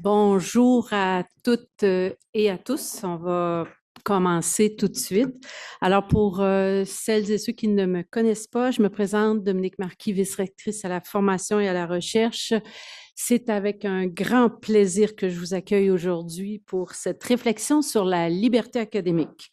Bonjour à toutes et à tous. On va commencer tout de suite. Alors, pour celles et ceux qui ne me connaissent pas, je me présente Dominique Marquis, vice-rectrice à la formation et à la recherche. C'est avec un grand plaisir que je vous accueille aujourd'hui pour cette réflexion sur la liberté académique,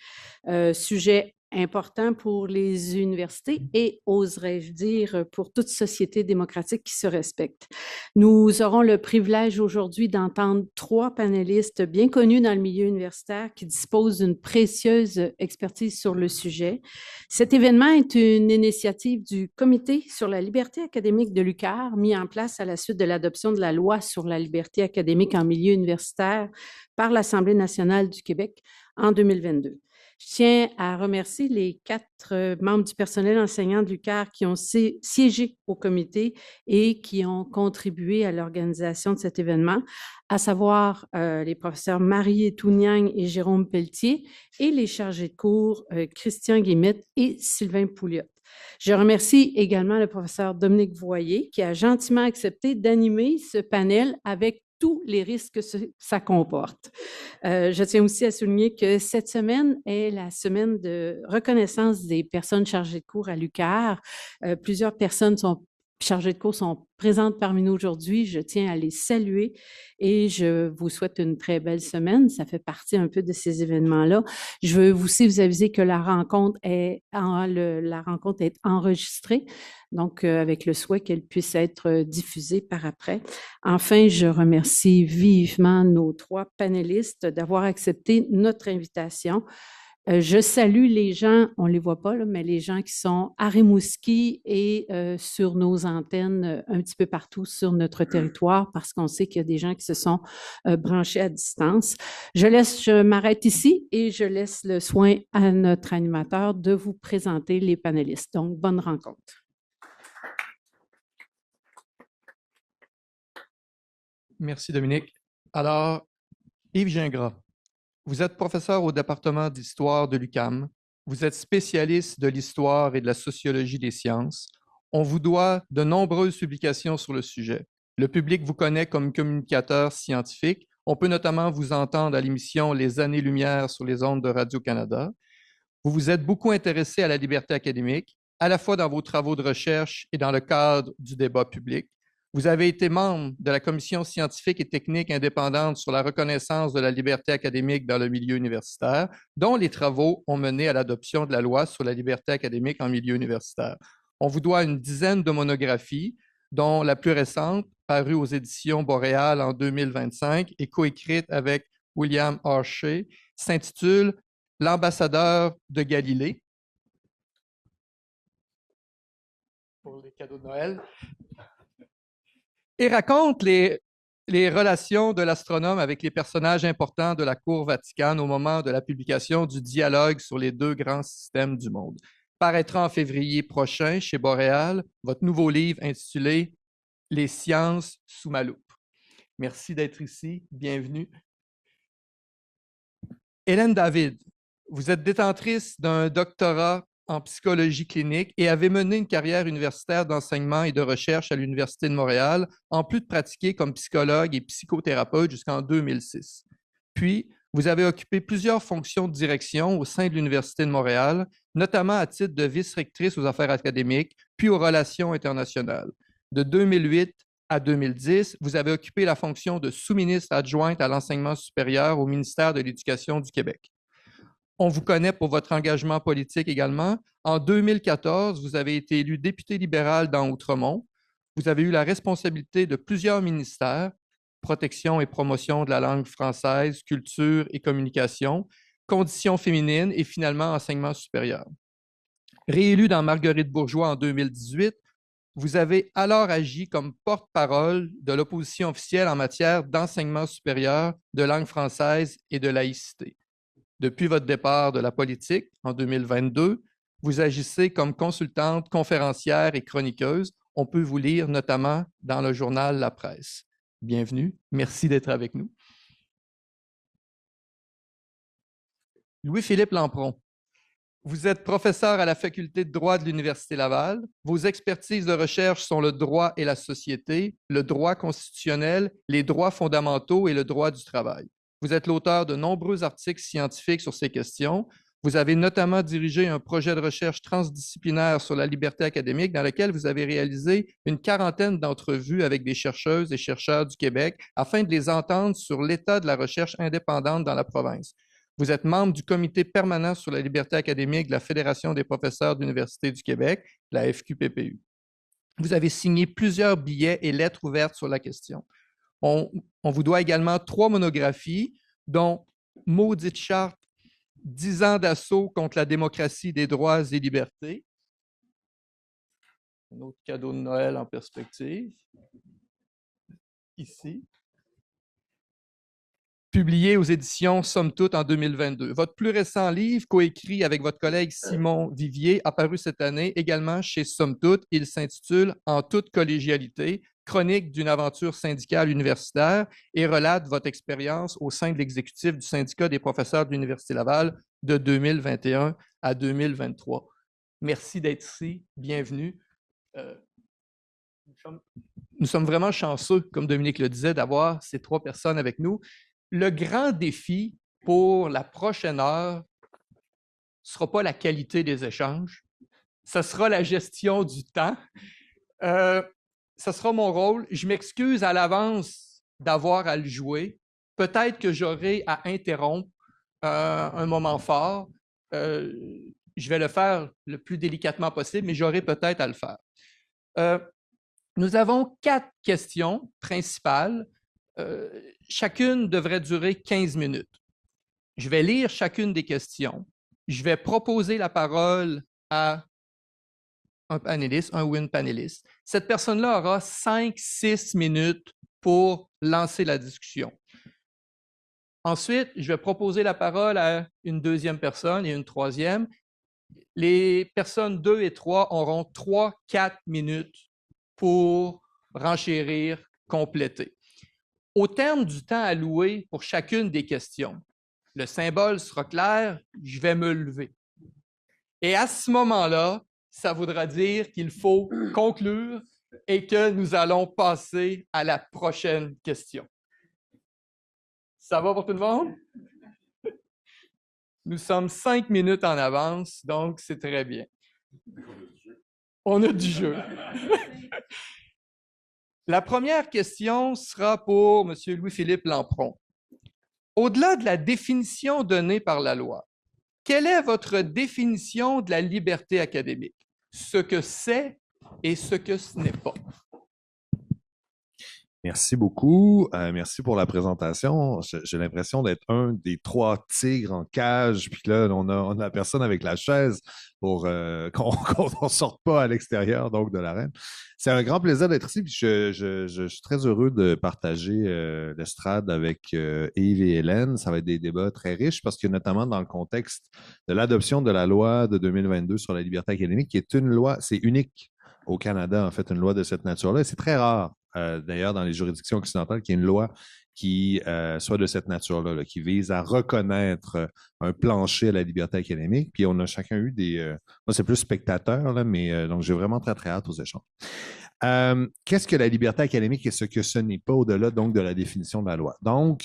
sujet important pour les universités et, oserais-je dire, pour toute société démocratique qui se respecte. Nous aurons le privilège aujourd'hui d'entendre trois panélistes bien connus dans le milieu universitaire qui disposent d'une précieuse expertise sur le sujet. Cet événement est une initiative du Comité sur la liberté académique de l'UQAR, mis en place à la suite de l'adoption de la loi sur la liberté académique en milieu universitaire par l'Assemblée nationale du Québec en 2022. Je tiens à remercier les quatre membres du personnel enseignant de l'UQAR qui ont siégé au comité et qui ont contribué à l'organisation de cet événement, à savoir les professeurs Marie Touniang et Jérôme Pelletier et les chargés de cours Christian Guillemette et Sylvain Pouliot. Je remercie également le professeur Dominique Voyer qui a gentiment accepté d'animer ce panel avec tous les risques que ça comporte. Je tiens aussi à souligner que cette semaine est la semaine de reconnaissance des personnes chargées de cours à l'UQAR. Plusieurs personnes chargées de cours sont présentes parmi nous aujourd'hui. Je tiens à les saluer et je vous souhaite une très belle semaine. Ça fait partie un peu de ces événements-là. Je veux aussi vous aviser que la rencontre est enregistrée, donc avec le souhait qu'elle puisse être diffusée par après. Enfin, je remercie vivement nos trois panélistes d'avoir accepté notre invitation. Je salue les gens, on ne les voit pas, là, mais les gens qui sont à Rimouski et sur nos antennes un petit peu partout sur notre territoire parce qu'on sait qu'il y a des gens qui se sont branchés à distance. Je m'arrête ici et je laisse le soin à notre animateur de vous présenter les panélistes. Donc, bonne rencontre. Merci, Dominique. Alors, Yves Gingras, vous êtes professeur au département d'histoire de l'UQAM. Vous êtes spécialiste de l'histoire et de la sociologie des sciences. On vous doit de nombreuses publications sur le sujet. Le public vous connaît comme communicateur scientifique. On peut notamment vous entendre à l'émission Les Années-Lumière sur les ondes de Radio-Canada. Vous vous êtes beaucoup intéressé à la liberté académique, à la fois dans vos travaux de recherche et dans le cadre du débat public. Vous avez été membre de la Commission scientifique et technique indépendante sur la reconnaissance de la liberté académique dans le milieu universitaire, dont les travaux ont mené à l'adoption de la loi sur la liberté académique en milieu universitaire. On vous doit une dizaine de monographies, dont la plus récente, parue aux éditions Boréal en 2025 et coécrite avec William Harshay, s'intitule « L'ambassadeur de Galilée » pour les cadeaux de Noël et raconte les relations de l'astronome avec les personnages importants de la cour Vaticane au moment de la publication du dialogue sur les deux grands systèmes du monde. Paraîtra en février prochain chez Boréal votre nouveau livre intitulé « Les sciences sous ma loupe ». Merci d'être ici. Bienvenue. Hélène David, vous êtes détentrice d'un doctorat en psychologie clinique et avez mené une carrière universitaire d'enseignement et de recherche à l'Université de Montréal, en plus de pratiquer comme psychologue et psychothérapeute jusqu'en 2006. Puis, vous avez occupé plusieurs fonctions de direction au sein de l'Université de Montréal, notamment à titre de vice-rectrice aux affaires académiques, puis aux relations internationales. De 2008 à 2010, vous avez occupé la fonction de sous-ministre adjointe à l'enseignement supérieur au ministère de l'Éducation du Québec. On vous connaît pour votre engagement politique également. En 2014, vous avez été élu député libéral dans Outremont. Vous avez eu la responsabilité de plusieurs ministères, protection et promotion de la langue française, culture et communication, conditions féminines et finalement enseignement supérieur. Réélu dans Marguerite Bourgeois en 2018, vous avez alors agi comme porte-parole de l'opposition officielle en matière d'enseignement supérieur, de langue française et de laïcité. Depuis votre départ de la politique en 2022, vous agissez comme consultante, conférencière et chroniqueuse. On peut vous lire notamment dans le journal La Presse. Bienvenue. Merci d'être avec nous. Louis-Philippe Lampron, Vous êtes professeur à la faculté de droit de l'Université Laval. Vos expertises de recherche sont le droit et la société, le droit constitutionnel, les droits fondamentaux et le droit du travail. Vous êtes l'auteur de nombreux articles scientifiques sur ces questions. Vous avez notamment dirigé un projet de recherche transdisciplinaire sur la liberté académique dans lequel vous avez réalisé une quarantaine d'entrevues avec des chercheuses et chercheurs du Québec afin de les entendre sur l'état de la recherche indépendante dans la province. Vous êtes membre du comité permanent sur la liberté académique de la Fédération des professeurs d'Université du Québec, la FQPPU. Vous avez signé plusieurs billets et lettres ouvertes sur la question. On vous doit également 3 monographies, dont Maudite charte, 10 ans d'assaut contre la démocratie des droits et libertés. Un autre cadeau de Noël en perspective. Ici. Publié aux éditions Somme Toute en 2022. Votre plus récent livre, coécrit avec votre collègue Simon Vivier, apparu cette année également chez Somme Toute. Il s'intitule « En toute collégialité, chronique d'une aventure syndicale universitaire » et relate votre expérience au sein de l'exécutif du syndicat des professeurs de l'Université Laval de 2021 à 2023. Merci d'être ici. Bienvenue. Nous sommes vraiment chanceux, comme Dominique le disait, d'avoir ces 3 personnes avec nous. Le grand défi pour la prochaine heure ne sera pas la qualité des échanges, ce sera la gestion du temps. Ce sera mon rôle. Je m'excuse à l'avance d'avoir à le jouer. Peut-être que j'aurai à interrompre un moment fort. Je vais le faire le plus délicatement possible, mais j'aurai peut-être à le faire. Nous avons 4 questions principales. Chacune devrait durer 15 minutes. Je vais lire chacune des questions. Je vais proposer la parole à un panéliste, un ou une panéliste. Cette personne-là aura 5-6 minutes pour lancer la discussion. Ensuite, je vais proposer la parole à une deuxième personne et une troisième. Les personnes 2 et 3 auront 3-4 minutes pour renchérir, compléter. Au terme du temps alloué pour chacune des questions, le symbole sera clair, je vais me lever. Et à ce moment-là, ça voudra dire qu'il faut conclure et que nous allons passer à la prochaine question. Ça va pour tout le monde? Nous sommes 5 minutes en avance, donc c'est très bien. On a du jeu. La première question sera pour M. Louis-Philippe Lampron. Au-delà de la définition donnée par la loi, quelle est votre définition de la liberté académique? Ce que c'est et ce que ce n'est pas. Merci beaucoup. Merci pour la présentation. J'ai l'impression d'être un des 3 tigres en cage, puis là, on a la personne avec la chaise pour qu'on ne sorte pas à l'extérieur donc de l'arène. C'est un grand plaisir d'être ici, puis je suis très heureux de partager l'estrade avec Yves et Hélène. Ça va être des débats très riches parce que notamment dans le contexte de l'adoption de la loi de 2022 sur la liberté académique, qui est une loi, c'est unique au Canada, en fait, une loi de cette nature-là. C'est très rare. D'ailleurs, dans les juridictions occidentales, qu'il y ait une loi qui soit de cette nature-là, là, qui vise à reconnaître un plancher à la liberté académique. Puis on a chacun eu des... moi, c'est plus spectateur, là, mais donc j'ai vraiment très, très hâte aux échanges. Qu'est-ce que la liberté académique et ce que ce n'est pas au-delà donc de la définition de la loi? Donc,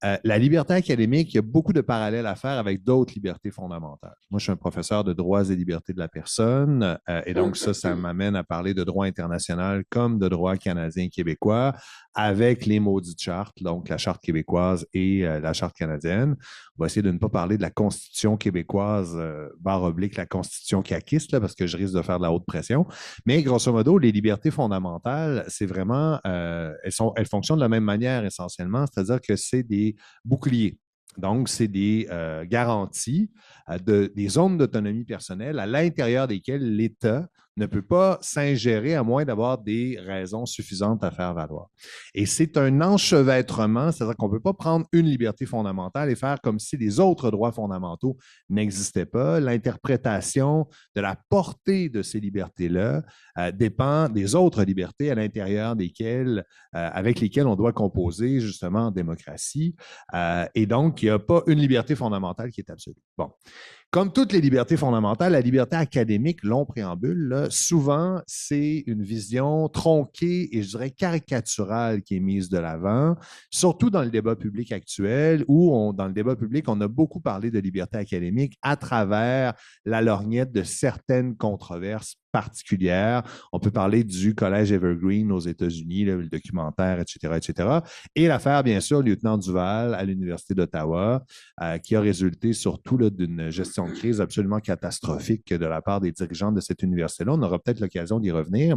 la liberté académique, il y a beaucoup de parallèles à faire avec d'autres libertés fondamentales. Moi, je suis un professeur de droits et libertés de la personne, et donc ça m'amène à parler de droit international comme de droit canadien et québécois, avec les maudites chartes, donc la charte québécoise et la charte canadienne. On va essayer de ne pas parler de la Constitution québécoise, / la Constitution caquiste, là, parce que je risque de faire de la haute pression. Mais grosso modo, les libertés fondamentales, c'est vraiment, elles fonctionnent de la même manière essentiellement, c'est-à-dire que c'est des boucliers. Donc, c'est des garanties, des zones d'autonomie personnelle à l'intérieur desquelles l'État ne peut pas s'ingérer à moins d'avoir des raisons suffisantes à faire valoir. Et c'est un enchevêtrement, c'est-à-dire qu'on ne peut pas prendre une liberté fondamentale et faire comme si les autres droits fondamentaux n'existaient pas. L'interprétation de la portée de ces libertés-là dépend des autres libertés à l'intérieur desquelles, avec lesquelles on doit composer justement en démocratie. Et donc, il n'y a pas une liberté fondamentale qui est absolue. Bon. Comme toutes les libertés fondamentales, la liberté académique, long préambule, là, souvent, c'est une vision tronquée et je dirais caricaturale qui est mise de l'avant, surtout dans le débat public actuel où, dans le débat public, on a beaucoup parlé de liberté académique à travers la lorgnette de certaines controverses particulières. On peut parler du Collège Evergreen aux États-Unis, le documentaire, etc., etc. Et l'affaire, bien sûr, lieutenant Duval à l'Université d'Ottawa, qui a résulté surtout d'une gestion de crise absolument catastrophique de la part des dirigeants de cette université-là. On aura peut-être l'occasion d'y revenir.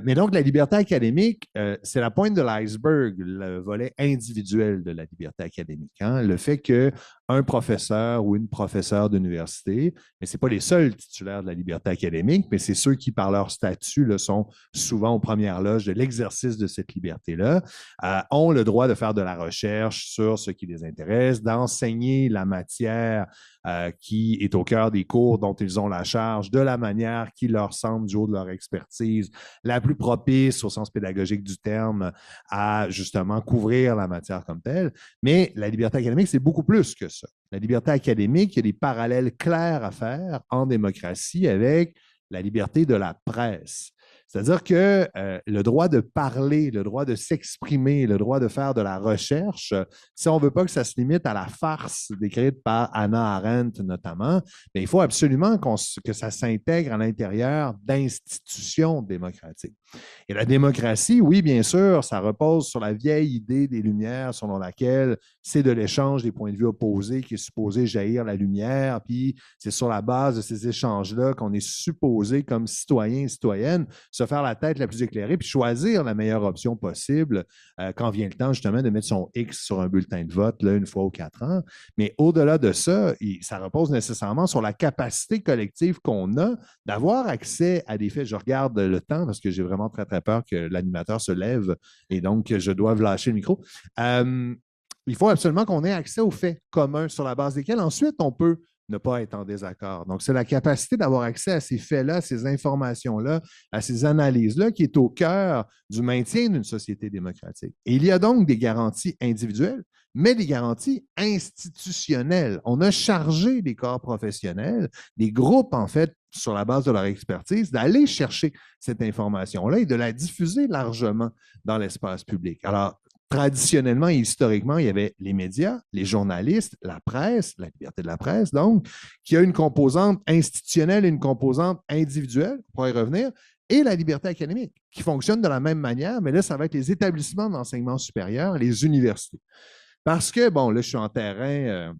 Mais donc, la liberté académique, c'est la pointe de l'iceberg, le volet individuel de la liberté académique. Hein? Le fait qu'un professeur ou une professeure d'université, mais ce n'est pas les seuls titulaires de la liberté académique, mais c'est ceux qui, par leur statut, là, sont souvent aux premières loges de l'exercice de cette liberté-là, ont le droit de faire de la recherche sur ce qui les intéresse, d'enseigner la matière qui est au cœur des cours dont ils ont la charge de la manière qui leur semble, du haut de leur expertise, la plus propice au sens pédagogique du terme à justement couvrir la matière comme telle. Mais la liberté académique, c'est beaucoup plus que ça. La liberté académique, il y a des parallèles clairs à faire en démocratie avec la liberté de la presse. C'est-à-dire que le droit de parler, le droit de s'exprimer, le droit de faire de la recherche, si on ne veut pas que ça se limite à la farce décrite par Hannah Arendt notamment, mais il faut absolument que ça s'intègre à l'intérieur d'institutions démocratiques. Et la démocratie, oui, bien sûr, ça repose sur la vieille idée des Lumières selon laquelle c'est de l'échange des points de vue opposés qui est supposé jaillir la lumière, puis c'est sur la base de ces échanges-là qu'on est supposé, comme citoyen et citoyenne, se faire la tête la plus éclairée, puis choisir la meilleure option possible quand vient le temps justement de mettre son X sur un bulletin de vote là, une fois aux 4 ans. Mais au-delà de ça, ça repose nécessairement sur la capacité collective qu'on a d'avoir accès à des faits. Je regarde le temps parce que j'ai vraiment très, très peur que l'animateur se lève et donc je dois lâcher le micro. Il faut absolument qu'on ait accès aux faits communs sur la base desquels ensuite on peut ne pas être en désaccord. Donc, c'est la capacité d'avoir accès à ces faits-là, à ces informations-là, à ces analyses-là qui est au cœur du maintien d'une société démocratique. Et il y a donc des garanties individuelles, mais des garanties institutionnelles. On a chargé des corps professionnels, des groupes, en fait, sur la base de leur expertise, d'aller chercher cette information-là et de la diffuser largement dans l'espace public. Alors, traditionnellement et historiquement, il y avait les médias, les journalistes, la presse, la liberté de la presse, donc, qui a une composante institutionnelle et une composante individuelle, on pourra y revenir, et la liberté académique, qui fonctionne de la même manière, mais là, ça va être les établissements d'enseignement supérieur, les universités. Parce que, bon, là, je suis en terrain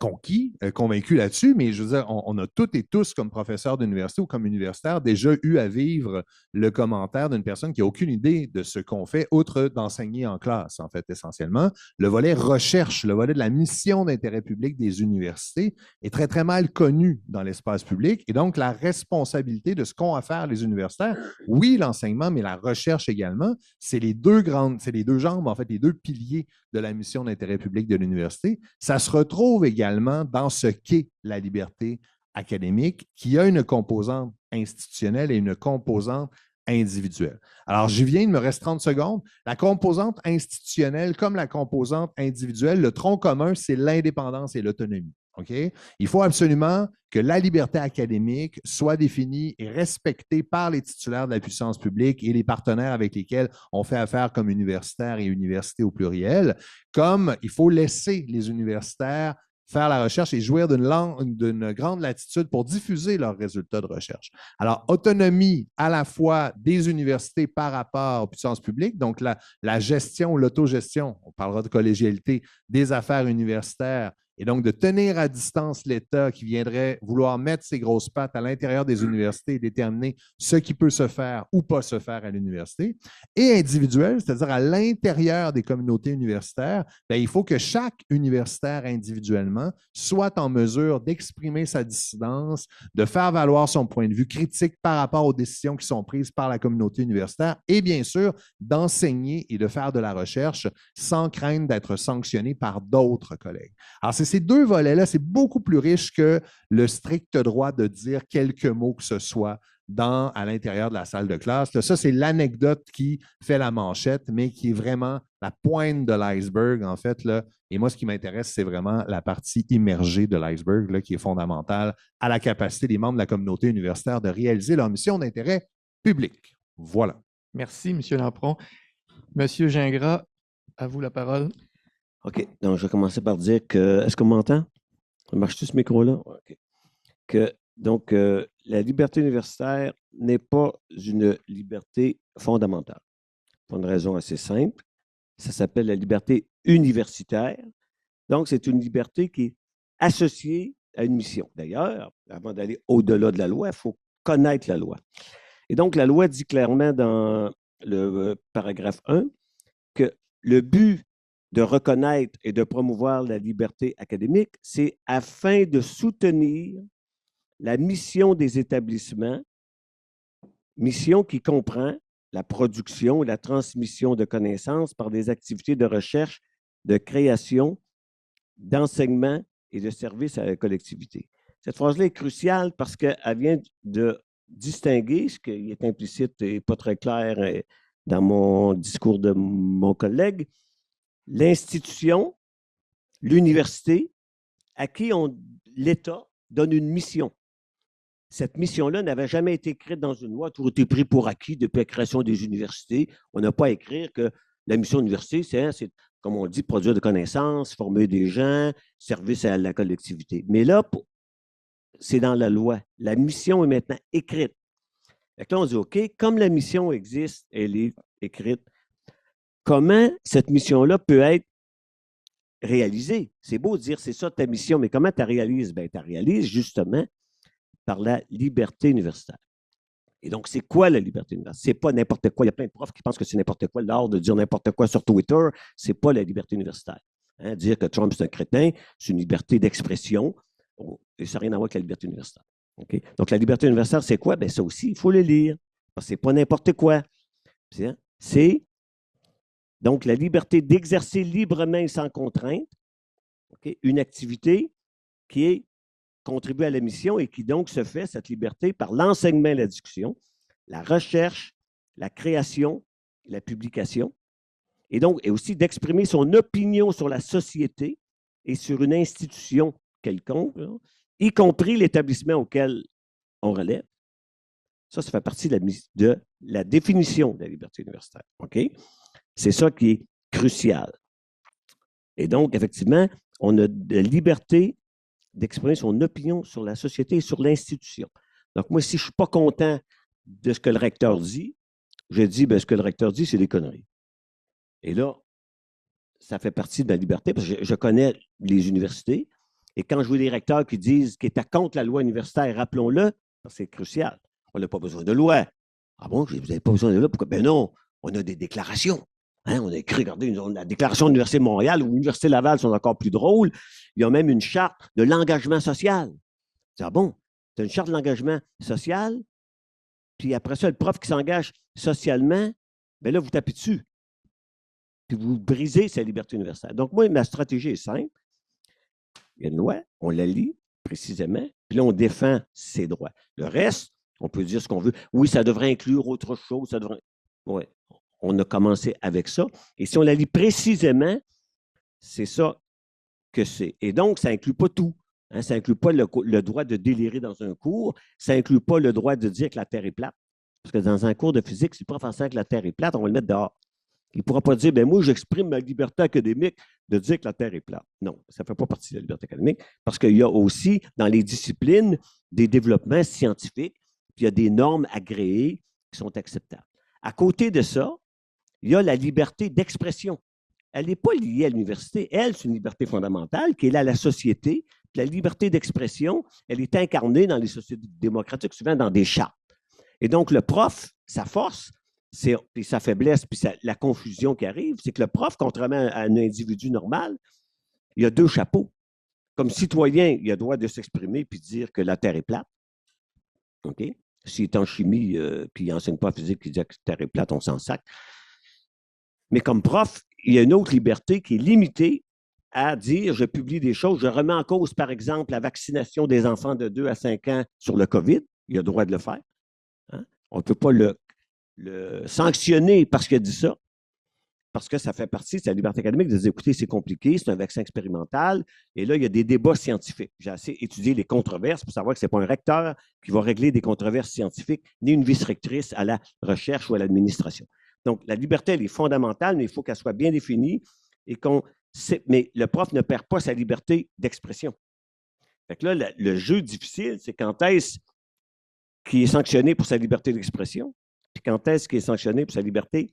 conquis, convaincu là-dessus, mais je veux dire, on a toutes et tous, comme professeurs d'université ou comme universitaires, déjà eu à vivre le commentaire d'une personne qui n'a aucune idée de ce qu'on fait, outre d'enseigner en classe, en fait, essentiellement. Le volet recherche, le volet de la mission d'intérêt public des universités est très, très mal connu dans l'espace public. Et donc, la responsabilité de ce qu'ont à faire les universitaires, oui, l'enseignement, mais la recherche également, c'est les deux jambes, en fait, les deux piliers de la mission d'intérêt public de l'université. Ça se retrouve également dans ce qu'est la liberté académique, qui a une composante institutionnelle et une composante individuelle. Alors, j'y viens, il me reste 30 secondes. La composante institutionnelle comme la composante individuelle, le tronc commun, c'est l'indépendance et l'autonomie. Okay? Il faut absolument que la liberté académique soit définie et respectée par les titulaires de la puissance publique et les partenaires avec lesquels on fait affaire comme universitaires et universités au pluriel, comme il faut laisser les universitaires faire la recherche et jouir d'une grande latitude pour diffuser leurs résultats de recherche. Alors, autonomie à la fois des universités par rapport aux puissances publiques, donc la gestion, l'autogestion, on parlera de collégialité des affaires universitaires, et donc de tenir à distance l'État qui viendrait vouloir mettre ses grosses pattes à l'intérieur des universités et déterminer ce qui peut se faire ou pas se faire à l'université. Et individuel, c'est-à-dire à l'intérieur des communautés universitaires, bien, il faut que chaque universitaire individuellement soit en mesure d'exprimer sa dissidence, de faire valoir son point de vue critique par rapport aux décisions qui sont prises par la communauté universitaire et bien sûr d'enseigner et de faire de la recherche sans craindre d'être sanctionné par d'autres collègues. Alors, c'est ces deux volets-là, c'est beaucoup plus riche que le strict droit de dire quelques mots que ce soit à l'intérieur de la salle de classe. Là, ça, c'est l'anecdote qui fait la manchette, mais qui est vraiment la pointe de l'iceberg, en fait. Là. Et moi, ce qui m'intéresse, c'est vraiment la partie immergée de l'iceberg, là, qui est fondamentale à la capacité des membres de la communauté universitaire de réaliser leur mission d'intérêt public. Voilà. Merci, M. Lampron. M. Gingras, à vous la parole. OK. Donc, je vais commencer par dire que. Est-ce qu'on m'entend? Marche-tu ce micro-là? OK. Donc, la liberté universitaire n'est pas une liberté fondamentale. Pour une raison assez simple. Ça s'appelle la liberté universitaire. Donc, c'est une liberté qui est associée à une mission. D'ailleurs, avant d'aller au-delà de la loi, il faut connaître la loi. Et donc, la loi dit clairement dans le paragraphe 1 que le but de reconnaître et de promouvoir la liberté académique, c'est afin de soutenir la mission des établissements, mission qui comprend la production et la transmission de connaissances par des activités de recherche, de création, d'enseignement et de service à la collectivité. Cette phrase-là est cruciale parce qu'elle vient de distinguer, ce qui est implicite et pas très clair dans mon discours de mon collègue, l'institution, l'université, à qui l'État donne une mission. Cette mission-là n'avait jamais été écrite dans une loi, tout été pris pour acquis depuis la création des universités. On n'a pas à écrire que la mission de l'université, c'est, comme on dit, produire de connaissances, former des gens, service à la collectivité. Mais là, c'est dans la loi. La mission est maintenant écrite. Et là, on dit, OK, comme la mission existe, elle est écrite, comment cette mission-là peut être réalisée? C'est beau de dire, c'est ça ta mission, mais comment tu la réalises? Bien, tu la réalises justement par la liberté universitaire. Et donc, c'est quoi la liberté universitaire? C'est pas n'importe quoi. Il y a plein de profs qui pensent que c'est n'importe quoi, l'art de dire n'importe quoi sur Twitter. C'est pas la liberté universitaire. Hein? Dire que Trump, c'est un crétin, c'est une liberté d'expression, et ça n'a rien à voir avec la liberté universitaire. Okay? Donc, la liberté universitaire, c'est quoi? Bien, ça aussi, il faut le lire. Parce que c'est pas n'importe quoi. C'est donc la liberté d'exercer librement et sans contrainte, okay, une activité qui est contribue à la mission et qui donc se fait, cette liberté, par l'enseignement et la discussion, la recherche, la création, la publication, et donc et aussi d'exprimer son opinion sur la société et sur une institution quelconque, là, y compris l'établissement auquel on relève. Ça fait partie de la définition de la liberté universitaire. Okay? C'est ça qui est crucial. Et donc, effectivement, on a de la liberté d'exprimer son opinion sur la société et sur l'institution. Donc, moi, si je ne suis pas content de ce que le recteur dit, je dis, bien, ce que le recteur dit, c'est des conneries. Et là, ça fait partie de ma liberté, parce que je connais les universités, et quand je vois des recteurs qui disent qu'ils étaient contre la loi universitaire, rappelons-le, c'est crucial. On n'a pas besoin de loi. Ah bon, vous n'avez pas besoin de loi? Pourquoi? Ben non, on a des déclarations. Hein, on a écrit, regardez, la déclaration de l'Université de Montréal ou l'Université Laval sont encore plus drôles. Il y a même une charte de l'engagement social. Ah bon, tu as une charte de l'engagement social, puis après ça, le prof qui s'engage socialement, bien là, vous tapez dessus. Puis vous brisez sa liberté universitaire. Donc, moi, ma stratégie est simple. Il y a une loi, on la lit précisément, puis là, on défend ses droits. Le reste, on peut dire ce qu'on veut. Oui, ça devrait inclure autre chose. Ça devrait... Oui, on a commencé avec ça. Et si on la lit précisément, c'est ça que c'est. Et donc, ça n'inclut pas tout. Hein, ça n'inclut pas le droit de délirer dans un cours. Ça n'inclut pas le droit de dire que la Terre est plate. Parce que dans un cours de physique, si le prof enseigne que la Terre est plate, on va le mettre dehors. Il ne pourra pas dire, bien, moi, j'exprime ma liberté académique de dire que la Terre est plate. Non, ça ne fait pas partie de la liberté académique parce qu'il y a aussi, dans les disciplines, des développements scientifiques, puis il y a des normes agréées qui sont acceptables. À côté de ça, il y a la liberté d'expression. Elle n'est pas liée à l'université. Elle, c'est une liberté fondamentale qui est là à la société. Puis la liberté d'expression, elle est incarnée dans les sociétés démocratiques, souvent dans des chartes. Et donc, le prof, sa force, puis sa faiblesse, puis la confusion qui arrive, c'est que le prof, contrairement à un individu normal, il a deux chapeaux. Comme citoyen, il a le droit de s'exprimer puis de dire que la Terre est plate. OK? S'il est en chimie, puis il n'enseigne pas en physique, il dit que la Terre est plate, on s'en sac. Mais comme prof, il y a une autre liberté qui est limitée à dire, je publie des choses, je remets en cause, par exemple, la vaccination des enfants de 2 à 5 ans sur le COVID. Il a le droit de le faire. Hein? On ne peut pas le sanctionner parce qu'il a dit ça, parce que ça fait partie de sa liberté académique de dire, écoutez, c'est compliqué, c'est un vaccin expérimental, et là, il y a des débats scientifiques. J'ai assez étudié les controverses pour savoir que ce n'est pas un recteur qui va régler des controverses scientifiques, ni une vice-rectrice à la recherche ou à l'administration. Donc, la liberté, elle est fondamentale, mais il faut qu'elle soit bien définie, mais le prof ne perd pas sa liberté d'expression. Fait que là, le jeu difficile, c'est quand est-ce qu'il est sanctionné pour sa liberté d'expression, puis quand est-ce qu'il est sanctionné pour sa liberté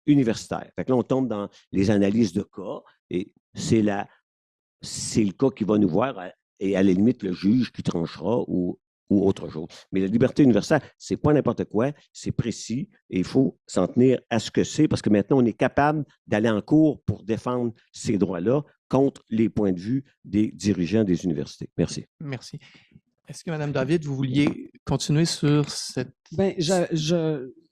universitaire. Fait que là, on tombe dans les analyses de cas, et c'est le cas qui va nous voir, et à la limite, le juge qui tranchera ou autre chose. Mais la liberté universitaire, c'est pas n'importe quoi, c'est précis, et il faut s'en tenir à ce que c'est, parce que maintenant, on est capable d'aller en cours pour défendre ces droits-là contre les points de vue des dirigeants des universités. Merci. Merci. Est-ce que, Mme David, vous vouliez continuer sur cette... Bien,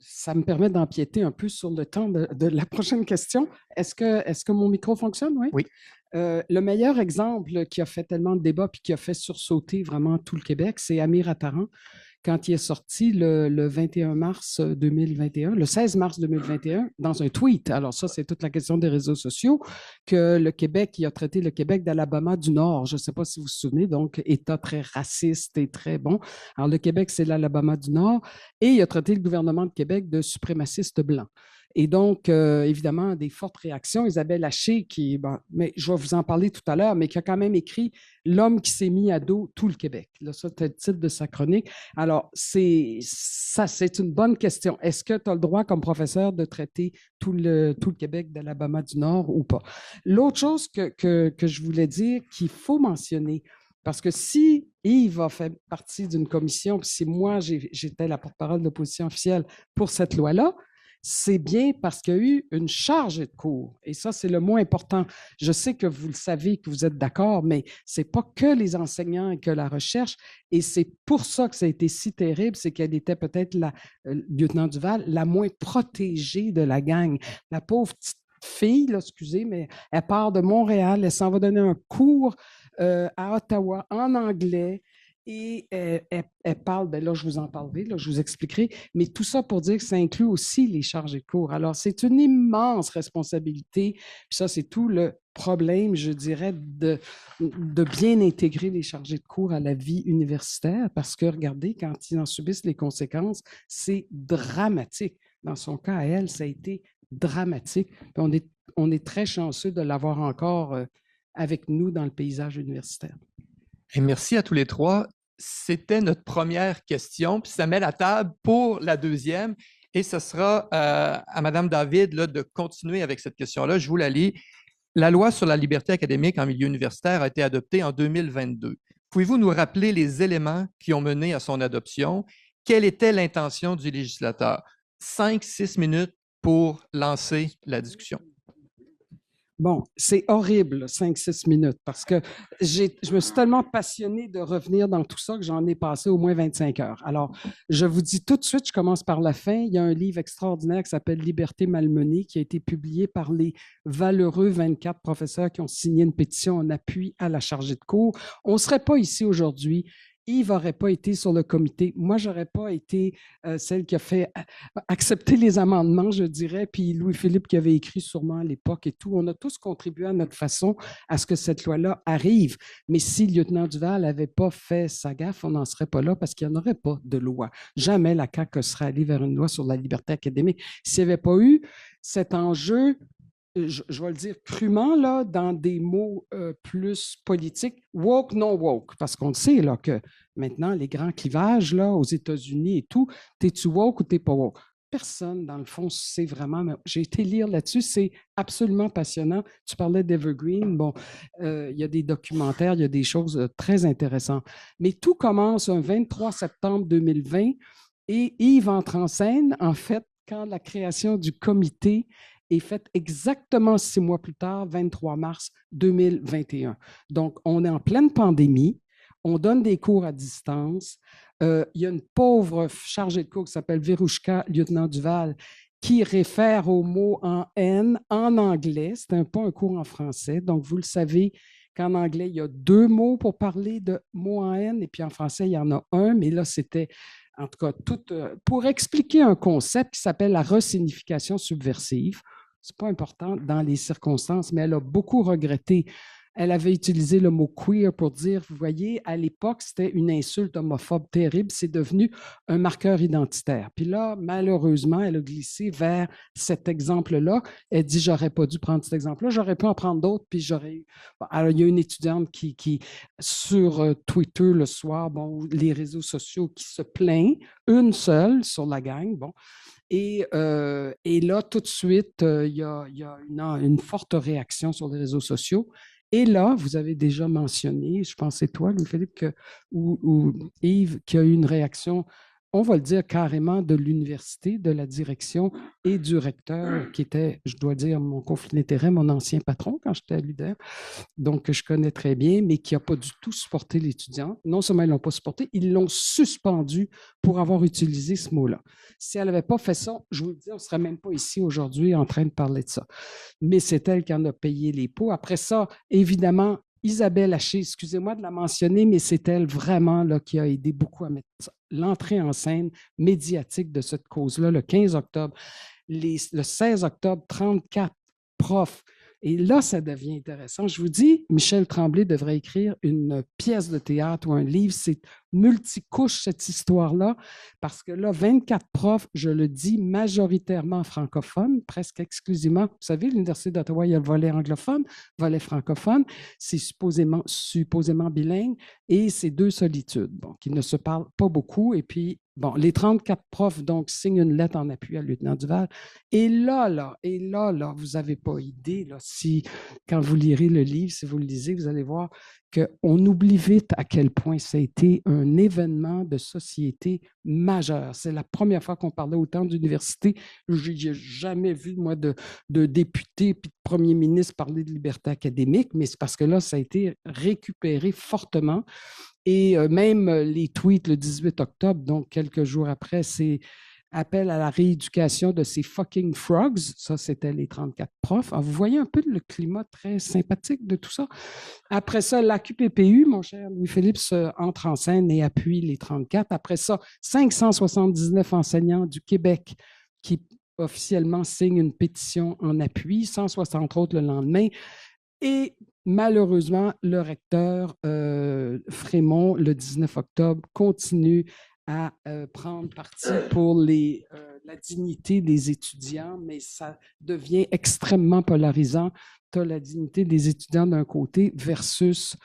ça me permet d'empiéter un peu sur le temps de la prochaine question. Est-ce que mon micro fonctionne? Oui. Oui. Le meilleur exemple qui a fait tellement de débats puis qui a fait sursauter vraiment tout le Québec, c'est Amir Attaran, quand il est sorti le 21 mars 2021, le 16 mars 2021, dans un tweet. Alors ça, c'est toute la question des réseaux sociaux, que le Québec, il a traité le Québec d'Alabama du Nord. Je ne sais pas si vous vous souvenez, donc État très raciste et très bon. Alors le Québec, c'est l'Alabama du Nord, et il a traité le gouvernement de Québec de suprémaciste blanc. Et donc, évidemment, des fortes réactions. Isabelle Haché, mais je vais vous en parler tout à l'heure, mais qui a quand même écrit « L'homme qui s'est mis à dos tout le Québec ». Là, ça, c'est le titre de sa chronique. Alors, c'est une bonne question. Est-ce que tu as le droit, comme professeur, de traiter tout le Québec d'Alabama du Nord ou pas? L'autre chose que je voulais dire, qu'il faut mentionner, parce que si Yves a fait partie d'une commission, puis si moi, j'étais la porte-parole de l'opposition officielle pour cette loi-là, c'est bien parce qu'il y a eu une chargée de cours. Et ça, c'est le mot important. Je sais que vous le savez, que vous êtes d'accord, mais ce n'est pas que les enseignants et que la recherche. Et c'est pour ça que ça a été si terrible, c'est qu'elle était peut-être, lieutenant Duval, la moins protégée de la gang. La pauvre petite fille, là, excusez, mais elle part de Montréal, elle s'en va donner un cours à Ottawa en anglais. Et elle parle, bien là, je vous en parlerai, là, je vous expliquerai, mais tout ça pour dire que ça inclut aussi les chargés de cours. Alors, c'est une immense responsabilité. Puis ça, c'est tout le problème, je dirais, de bien intégrer les chargés de cours à la vie universitaire, parce que, regardez, quand ils en subissent les conséquences, c'est dramatique. Dans son cas, à elle, ça a été dramatique. Puis on est très chanceux de l'avoir encore avec nous dans le paysage universitaire. Et merci à tous les trois. C'était notre première question, puis ça met la table pour la deuxième. Et ce sera à Mme David là, de continuer avec cette question-là. Je vous la lis. La loi sur la liberté académique en milieu universitaire a été adoptée en 2022. Pouvez-vous nous rappeler les éléments qui ont mené à son adoption? Quelle était l'intention du législateur? 5-6 minutes pour lancer la discussion. Bon, c'est horrible, 5-6 minutes, parce que je me suis tellement passionnée de revenir dans tout ça que j'en ai passé au moins 25 heures. Alors, je vous dis tout de suite, je commence par la fin. Il y a un livre extraordinaire qui s'appelle « Liberté malmenée » qui a été publié par les valeureux 24 professeurs qui ont signé une pétition en appui à la chargée de cours. On ne serait pas ici aujourd'hui. Yves n'aurait pas été sur le comité. Moi, je n'aurais pas été celle qui a fait accepter les amendements, je dirais, puis Louis-Philippe qui avait écrit sûrement à l'époque et tout. On a tous contribué à notre façon à ce que cette loi-là arrive. Mais si le lieutenant Duval n'avait pas fait sa gaffe, on n'en serait pas là parce qu'il n'y en aurait pas de loi. Jamais la CAQ serait allée vers une loi sur la liberté académique. S'il n'y avait pas eu cet enjeu, je vais le dire crûment, là, dans des mots plus politiques, woke, non woke, parce qu'on le sait là, que maintenant, les grands clivages là, aux États-Unis et tout, t'es-tu woke ou t'es pas woke? Personne, dans le fond, sait vraiment. J'ai été lire là-dessus, c'est absolument passionnant. Tu parlais d'Evergreen, bon, il y a des documentaires, il y a des choses très intéressantes. Mais tout commence un 23 septembre 2020 et Yves entre en scène, en fait, quand la création du comité est faite exactement 6 mois plus tard, 23 mars 2021. Donc, on est en pleine pandémie, on donne des cours à distance. Il y a une pauvre chargée de cours qui s'appelle Verouchka, lieutenant Duval, qui réfère au mot en N en anglais. C'est pas un cours en français. Donc, vous le savez qu'en anglais, il y a 2 mots pour parler de mots en N, et puis en français, il y en a un, mais là, c'était en tout cas, pour expliquer un concept qui s'appelle la resignification subversive. Ce n'est pas important dans les circonstances, mais elle a beaucoup regretté. Elle avait utilisé le mot queer pour dire, vous voyez, à l'époque, c'était une insulte homophobe terrible, c'est devenu un marqueur identitaire. Puis là, malheureusement, elle a glissé vers cet exemple-là. Elle dit, j'aurais pas dû prendre cet exemple-là, j'aurais pu en prendre d'autres, puis j'aurais eu... Bon, alors, il y a une étudiante qui sur Twitter le soir, bon, les réseaux sociaux, qui se plaint, une seule sur la gang, bon. Et là, tout de suite, il y a une forte réaction sur les réseaux sociaux. Et là, vous avez déjà mentionné, je pense que c'est toi, Louis-Philippe, ou Yves, qui a eu une réaction, on va le dire carrément, de l'université, de la direction et du recteur, qui était, je dois dire, mon conflit d'intérêt, mon ancien patron quand j'étais à l'UDER, donc que je connais très bien, mais qui n'a pas du tout supporté l'étudiant. Non seulement ils ne l'ont pas supporté, ils l'ont suspendu pour avoir utilisé ce mot-là. Si elle n'avait pas fait ça, je vous le dis, on ne serait même pas ici aujourd'hui en train de parler de ça. Mais c'est elle qui en a payé les pots. Après ça, évidemment, Isabelle Haché, excusez-moi de la mentionner, mais c'est elle vraiment là, qui a aidé beaucoup à mettre l'entrée en scène médiatique de cette cause-là, le 15 octobre. Le 16 octobre, 34 profs. Et là, ça devient intéressant. Je vous dis, Michel Tremblay devrait écrire une pièce de théâtre ou un livre. C'est multicouche, cette histoire-là, parce que là, 24 profs, je le dis, majoritairement francophones, presque exclusivement. Vous savez, l'Université d'Ottawa, il y a le volet anglophone, volet francophone. C'est supposément bilingue. Et c'est deux solitudes, bon, qui ne se parlent pas beaucoup. Et puis, bon, les 34 profs, donc, signent une lettre en appui à Lieutenant Duval. Et là, vous n'avez pas idée, là, quand vous lirez le livre, si vous le lisez, vous allez voir qu'on oublie vite à quel point ça a été un événement de société majeur. C'est la première fois qu'on parlait autant d'université. Je n'ai jamais vu, moi, de députés puis de premiers ministres parler de liberté académique, mais c'est parce que là, ça a été récupéré fortement. Et même les tweets le 18 octobre, donc quelques jours après, c'est appel à la rééducation de ces fucking frogs. Ça, c'était les 34 profs. Alors, vous voyez un peu le climat très sympathique de tout ça. Après ça, l'AQPPU, mon cher Louis-Philippe, entre en scène et appuie les 34. Après ça, 579 enseignants du Québec qui officiellement signent une pétition en appui, 160 autres le lendemain. Et malheureusement, le recteur Frémont, le 19 octobre, continue à prendre parti pour la dignité des étudiants, mais ça devient extrêmement polarisant. Tu as la dignité des étudiants d'un côté versus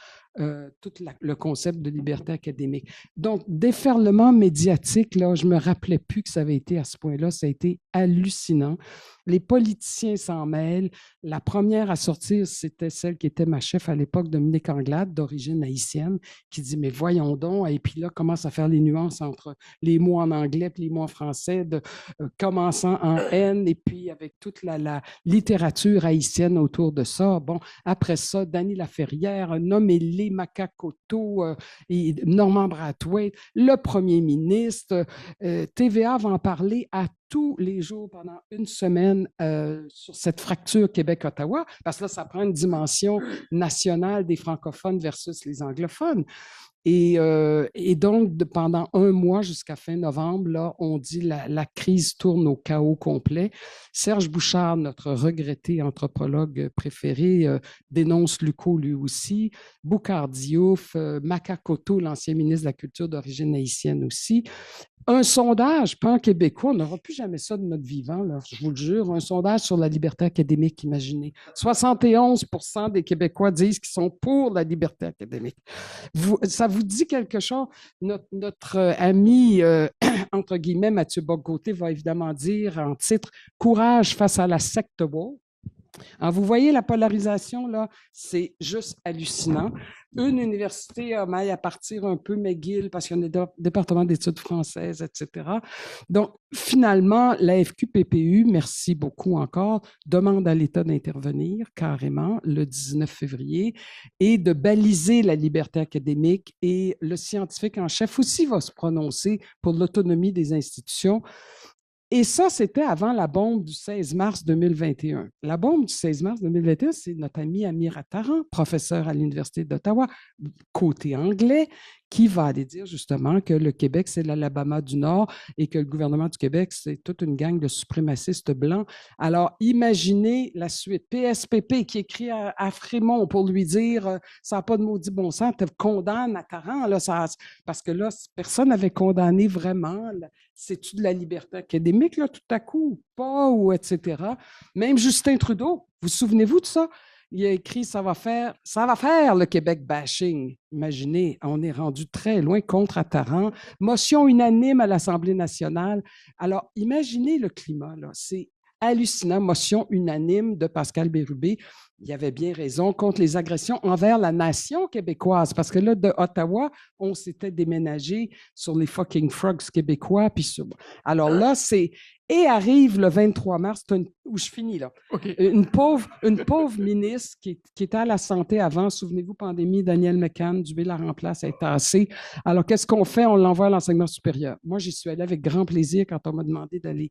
tout le concept de liberté académique. Donc, déferlement médiatique, là, je ne me rappelais plus que ça avait été à ce point-là, ça a été hallucinant. Les politiciens s'en mêlent. La première à sortir, c'était celle qui était ma chef à l'époque, Dominique Anglade, d'origine haïtienne, qui dit, mais voyons donc, et puis là, commence à faire les nuances entre les mots en anglais et les mots en français, commençant en N, et puis avec toute la littérature haïtienne autour de ça. Bon, après ça, Dany Laferrière, nommez-les Macacoto, et Normand Brathwaite, le premier ministre. TVA va en parler à tous les jours pendant une semaine sur cette fracture Québec-Ottawa, parce que là, ça prend une dimension nationale des francophones versus les anglophones. Et donc, pendant un mois jusqu'à fin novembre, là, on dit la crise tourne au chaos complet. Serge Bouchard, notre regretté anthropologue préféré, dénonce Lucot lui aussi. Boucard Diouf, Macacoto, l'ancien ministre de la Culture d'origine haïtienne aussi. Un sondage pan-québécois, on n'aura plus jamais ça de notre vivant, là, je vous le jure, un sondage sur la liberté académique, imaginez. 71% des Québécois disent qu'ils sont pour la liberté académique. Ça vous dit quelque chose? Notre ami, entre guillemets, Mathieu Bock-Côté va évidemment dire en titre « Courage face à la secte woke ». Alors, vous voyez la polarisation, là, c'est juste hallucinant. Une université a maille à partir un peu McGill parce qu'il y a un département d'études françaises, etc. Donc, finalement, la FQPPU, merci beaucoup encore, demande à l'État d'intervenir carrément le 19 février et de baliser la liberté académique. Et le scientifique en chef aussi va se prononcer pour l'autonomie des institutions. Et ça, c'était avant la bombe du 16 mars 2021. La bombe du 16 mars 2021, c'est notre ami Amir Attaran, professeur à l'Université d'Ottawa, côté anglais, qui va aller dire justement que le Québec, c'est l'Alabama du Nord et que le gouvernement du Québec, c'est toute une gang de suprémacistes blancs. Alors, imaginez la suite. PSPP qui écrit à Frémont pour lui dire ça n'a pas de maudit bon sens, te condamne à Taran, là, parce que là, personne n'avait condamné vraiment. C'est-tu de la liberté académique, là, tout à coup, ou pas, ou etc. Même Justin Trudeau, vous souvenez-vous de ça? Il a écrit ça va faire le Québec bashing. Imaginez, on est rendu très loin contre Attaran. Motion unanime à l'Assemblée nationale. Alors, imaginez le climat, là. C'est hallucinant. Motion unanime de Pascal Bérubé. Il avait bien raison contre les agressions envers la nation québécoise. Parce que là, de Ottawa, on s'était déménagé sur les fucking frogs québécois. Alors là, c'est. Et arrive le 23 mars, où je finis là. OK. Une pauvre ministre qui était à la santé avant, souvenez-vous, pandémie, Danielle McCann, Dubé la remplace, elle est tassée. Alors, qu'est-ce qu'on fait? On l'envoie à l'enseignement supérieur. Moi, j'y suis allée avec grand plaisir quand on m'a demandé d'aller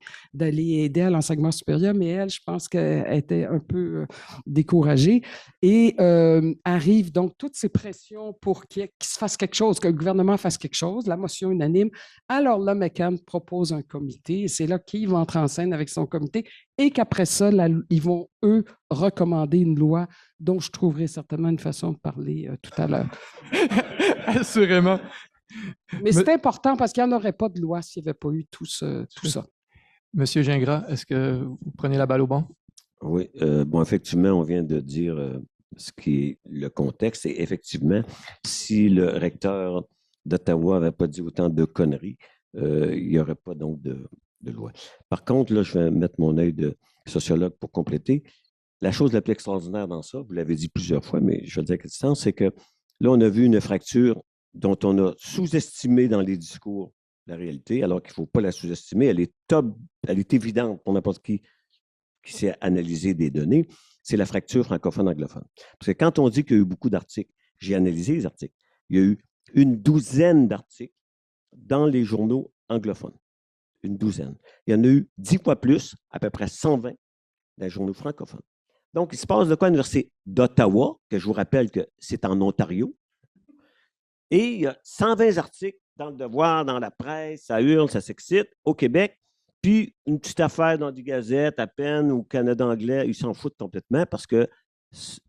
aider à l'enseignement supérieur, mais elle, je pense qu'elle était un peu découragée. Et arrivent donc toutes ces pressions pour qu'il se fasse quelque chose, que le gouvernement fasse quelque chose, la motion unanime. Alors là, McCann propose un comité, et c'est là qu'il va entrer en scène avec son comité, et qu'après ça, ils vont, eux, recommander une loi dont je trouverai certainement une façon de parler tout à l'heure. Assurément. Mais c'est important parce qu'il n'y en aurait pas de loi s'il n'y avait pas eu tout ça. Monsieur Gingras, est-ce que vous prenez la balle au bon? Oui, bon, effectivement, on vient de dire ce qui est le contexte. Et effectivement, si le recteur d'Ottawa n'avait pas dit autant de conneries, il n'y aurait pas donc de loi. Par contre, là, je vais mettre mon œil de sociologue pour compléter. La chose la plus extraordinaire dans ça, vous l'avez dit plusieurs fois, mais je vais le dire à distance, c'est que là, on a vu une fracture dont on a sous-estimé dans les discours la réalité, alors qu'il ne faut pas la sous-estimer. Elle est évidente pour n'importe qui sait analyser des données. C'est la fracture francophone-anglophone. Parce que quand on dit qu'il y a eu beaucoup d'articles, j'ai analysé les articles. Il y a eu une douzaine d'articles dans les journaux anglophones. Une douzaine. Il y en a eu 10 fois plus, à peu près 120, dans les journaux francophones. Donc, il se passe de quoi à l'Université d'Ottawa, que je vous rappelle que c'est en Ontario, et il y a 120 articles dans le Devoir, dans la presse, ça hurle, ça s'excite, au Québec, puis une petite affaire dans des gazettes à peine, ou Canada anglais, ils s'en foutent complètement parce que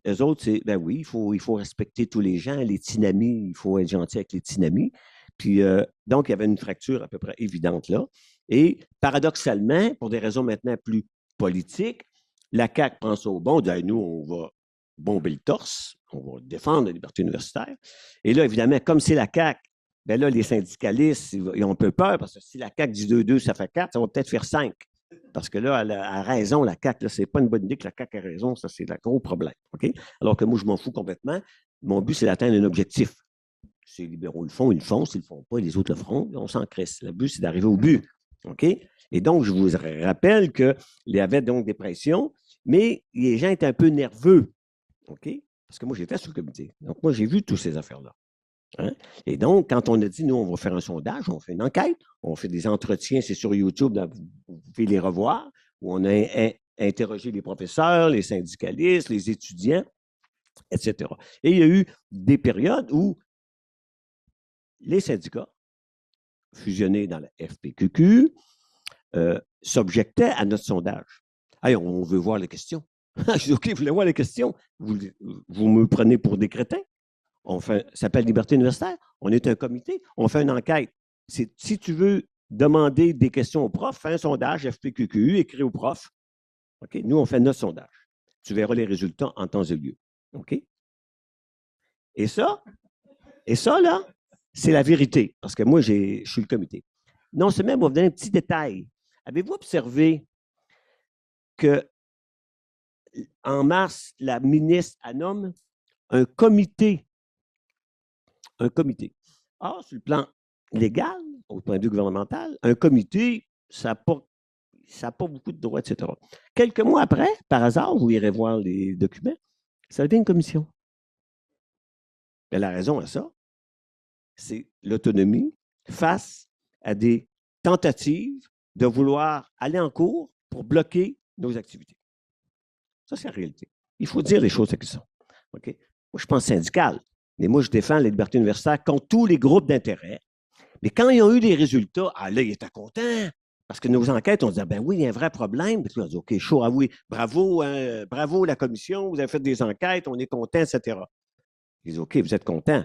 eux autres, c'est, ben oui, il faut respecter tous les gens, les tinamis, il faut être gentil avec les tinamis. Puis, donc, il y avait une fracture à peu près évidente là. Et paradoxalement, pour des raisons maintenant plus politiques, la CAQ prend ça au bon, dit hey, nous, on va bomber le torse, on va défendre la liberté universitaire. Et là, évidemment, comme c'est la CAQ, ben là, les syndicalistes, ils ont un peu peur parce que si la CAQ dit 2-2, ça fait 4, ça va peut-être faire 5. Parce que là, elle a raison, la CAQ, ce n'est pas une bonne idée que la CAQ a raison, ça, c'est un gros problème. Okay? Alors que moi, je m'en fous complètement. Mon but, c'est d'atteindre un objectif. Si les libéraux le font, ils le font. S'ils ne le font pas, les autres le feront. On s'en crisse. Le but, c'est d'arriver au but. OK? Et donc, je vous rappelle qu'il y avait donc des pressions, mais les gens étaient un peu nerveux. OK? Parce que moi, j'étais sur le comité. Donc, moi, j'ai vu toutes ces affaires-là. Hein? Et donc, quand on a dit, nous, on va faire un sondage, on fait une enquête, on fait des entretiens, c'est sur YouTube, vous pouvez les revoir, où on a interrogé les professeurs, les syndicalistes, les étudiants, etc. Et il y a eu des périodes où les syndicats, fusionnés dans la FPQQ, s'objectaient à notre sondage. Hey, on veut voir les questions. Je dis, OK, vous voulez voir les questions? Vous me prenez pour des crétins? Ça s'appelle Liberté universitaire. On est un comité. On fait une enquête. Si tu veux demander des questions au prof, fais un sondage FPQQ, écris au prof. OK? Nous, on fait notre sondage. Tu verras les résultats en temps et lieu. OK? Et ça, là, c'est la vérité. Parce que moi, je suis le comité. Non seulement, on va vous donner un petit détail. Avez-vous observé qu'en mars, la ministre nomme un comité. Un comité. Or, sur le plan légal, au point de vue gouvernemental, un comité, ça n'a pas beaucoup de droits, etc. Quelques mois après, par hasard, vous irez voir les documents, ça devient une commission. Et la raison à ça, c'est l'autonomie face à des tentatives de vouloir aller en cours pour bloquer nos activités. Ça, c'est la réalité. Il faut dire les choses telles qu'elles sont. Okay? Moi, je pense syndical. Mais moi, je défends la liberté universitaire contre tous les groupes d'intérêt. Mais quand ils ont eu les résultats, là, ils étaient contents. Parce que nos enquêtes, on disait, ben oui, il y a un vrai problème. Puis là, on dit, OK, chaud, ah oui, bravo, hein, bravo la commission, vous avez fait des enquêtes, on est contents, etc. Ils disent, OK, vous êtes contents.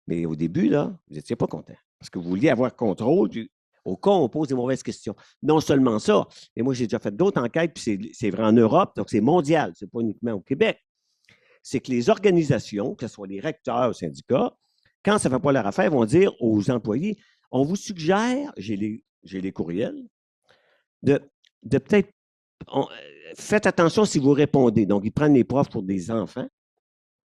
Mais au début, là, vous n'étiez pas contents. Parce que vous vouliez avoir contrôle. Puis, au cas, on pose des mauvaises questions. Non seulement ça, mais moi, j'ai déjà fait d'autres enquêtes, puis c'est vrai en Europe, donc c'est mondial, c'est pas uniquement au Québec. C'est que les organisations, que ce soit les recteurs ou syndicats, quand ça ne fait pas leur affaire, vont dire aux employés, on vous suggère, j'ai les courriels, de peut-être, faites attention si vous répondez. Donc, ils prennent les profs pour des enfants.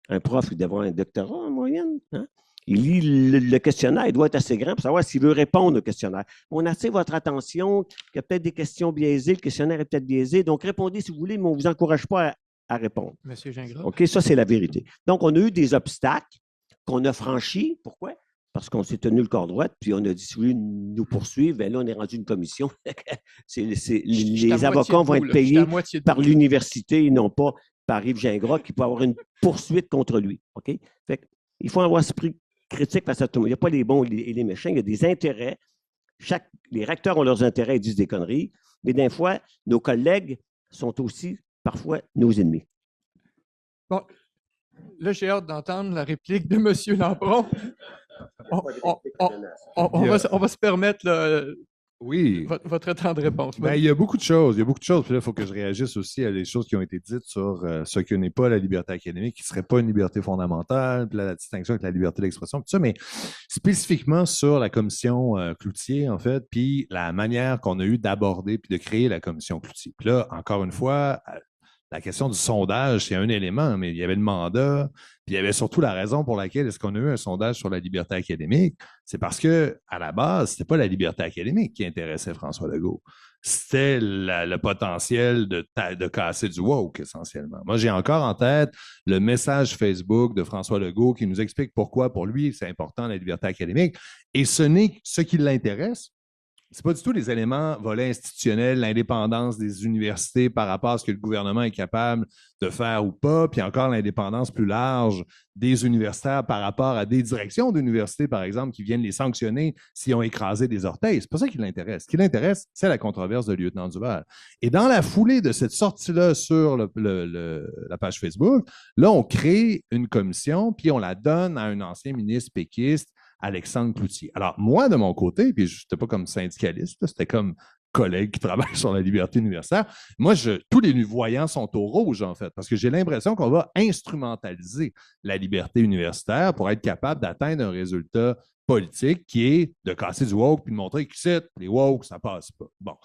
Un prof, il doit avoir un doctorat en moyenne. Hein? Il lit le questionnaire, il doit être assez grand pour savoir s'il veut répondre au questionnaire. On attire votre attention, qu'il y a peut-être des questions biaisées, le questionnaire est peut-être biaisé, donc répondez si vous voulez, mais on ne vous encourage pas à répondre. Monsieur Gingras. OK, ça, c'est la vérité. Donc, on a eu des obstacles qu'on a franchis. Pourquoi? Parce qu'on s'est tenu le corps droit, puis on a dit, si vous voulez nous poursuivre, bien là, on est rendu une commission. Les avocats vont être payés par l'université et non pas par Yves Gingras, qui peut avoir une poursuite contre lui. OK? Fait il faut avoir esprit critique face à tout le monde. Il n'y a pas les bons et les méchants, il y a des intérêts. Les recteurs ont leurs intérêts et disent des conneries, mais des fois, nos collègues sont aussi parfois nos ennemis. Bon, là, j'ai hâte d'entendre la réplique de M. Lampron. On va se permettre votre temps de réponse. Ben, il y a beaucoup de choses. Puis là, il faut que je réagisse aussi à des choses qui ont été dites sur ce que n'est pas la liberté académique, qui ne serait pas une liberté fondamentale, puis la distinction avec la liberté d'expression, tout ça, mais spécifiquement sur la commission Cloutier, en fait, puis la manière qu'on a eu d'aborder puis de créer la commission Cloutier. Puis là, encore une fois, la question du sondage, c'est un élément, mais il y avait le mandat, puis il y avait surtout la raison pour laquelle est-ce qu'on a eu un sondage sur la liberté académique. C'est parce que, à la base, c'était pas la liberté académique qui intéressait François Legault. C'était le potentiel de casser du woke, essentiellement. Moi, j'ai encore en tête le message Facebook de François Legault qui nous explique pourquoi, pour lui, c'est important la liberté académique. Et ce n'est ce qui l'intéresse. C'est pas du tout les éléments volets institutionnels, l'indépendance des universités par rapport à ce que le gouvernement est capable de faire ou pas, puis encore l'indépendance plus large des universitaires par rapport à des directions d'universités, par exemple, qui viennent les sanctionner s'ils ont écrasé des orteils. C'est pas ça qui l'intéresse. Ce qui l'intéresse, c'est la controverse de lieutenant Duval. Et dans la foulée de cette sortie-là sur la page Facebook, là, on crée une commission, puis on la donne à un ancien ministre péquiste, Alexandre Cloutier. Alors, moi, de mon côté, puis je n'étais pas comme syndicaliste, c'était comme collègue qui travaille sur la liberté universitaire. Moi, tous les voyants sont au rouge, en fait, parce que j'ai l'impression qu'on va instrumentaliser la liberté universitaire pour être capable d'atteindre un résultat politique qui est de casser du woke puis de montrer que les woke, ça passe pas. Bon.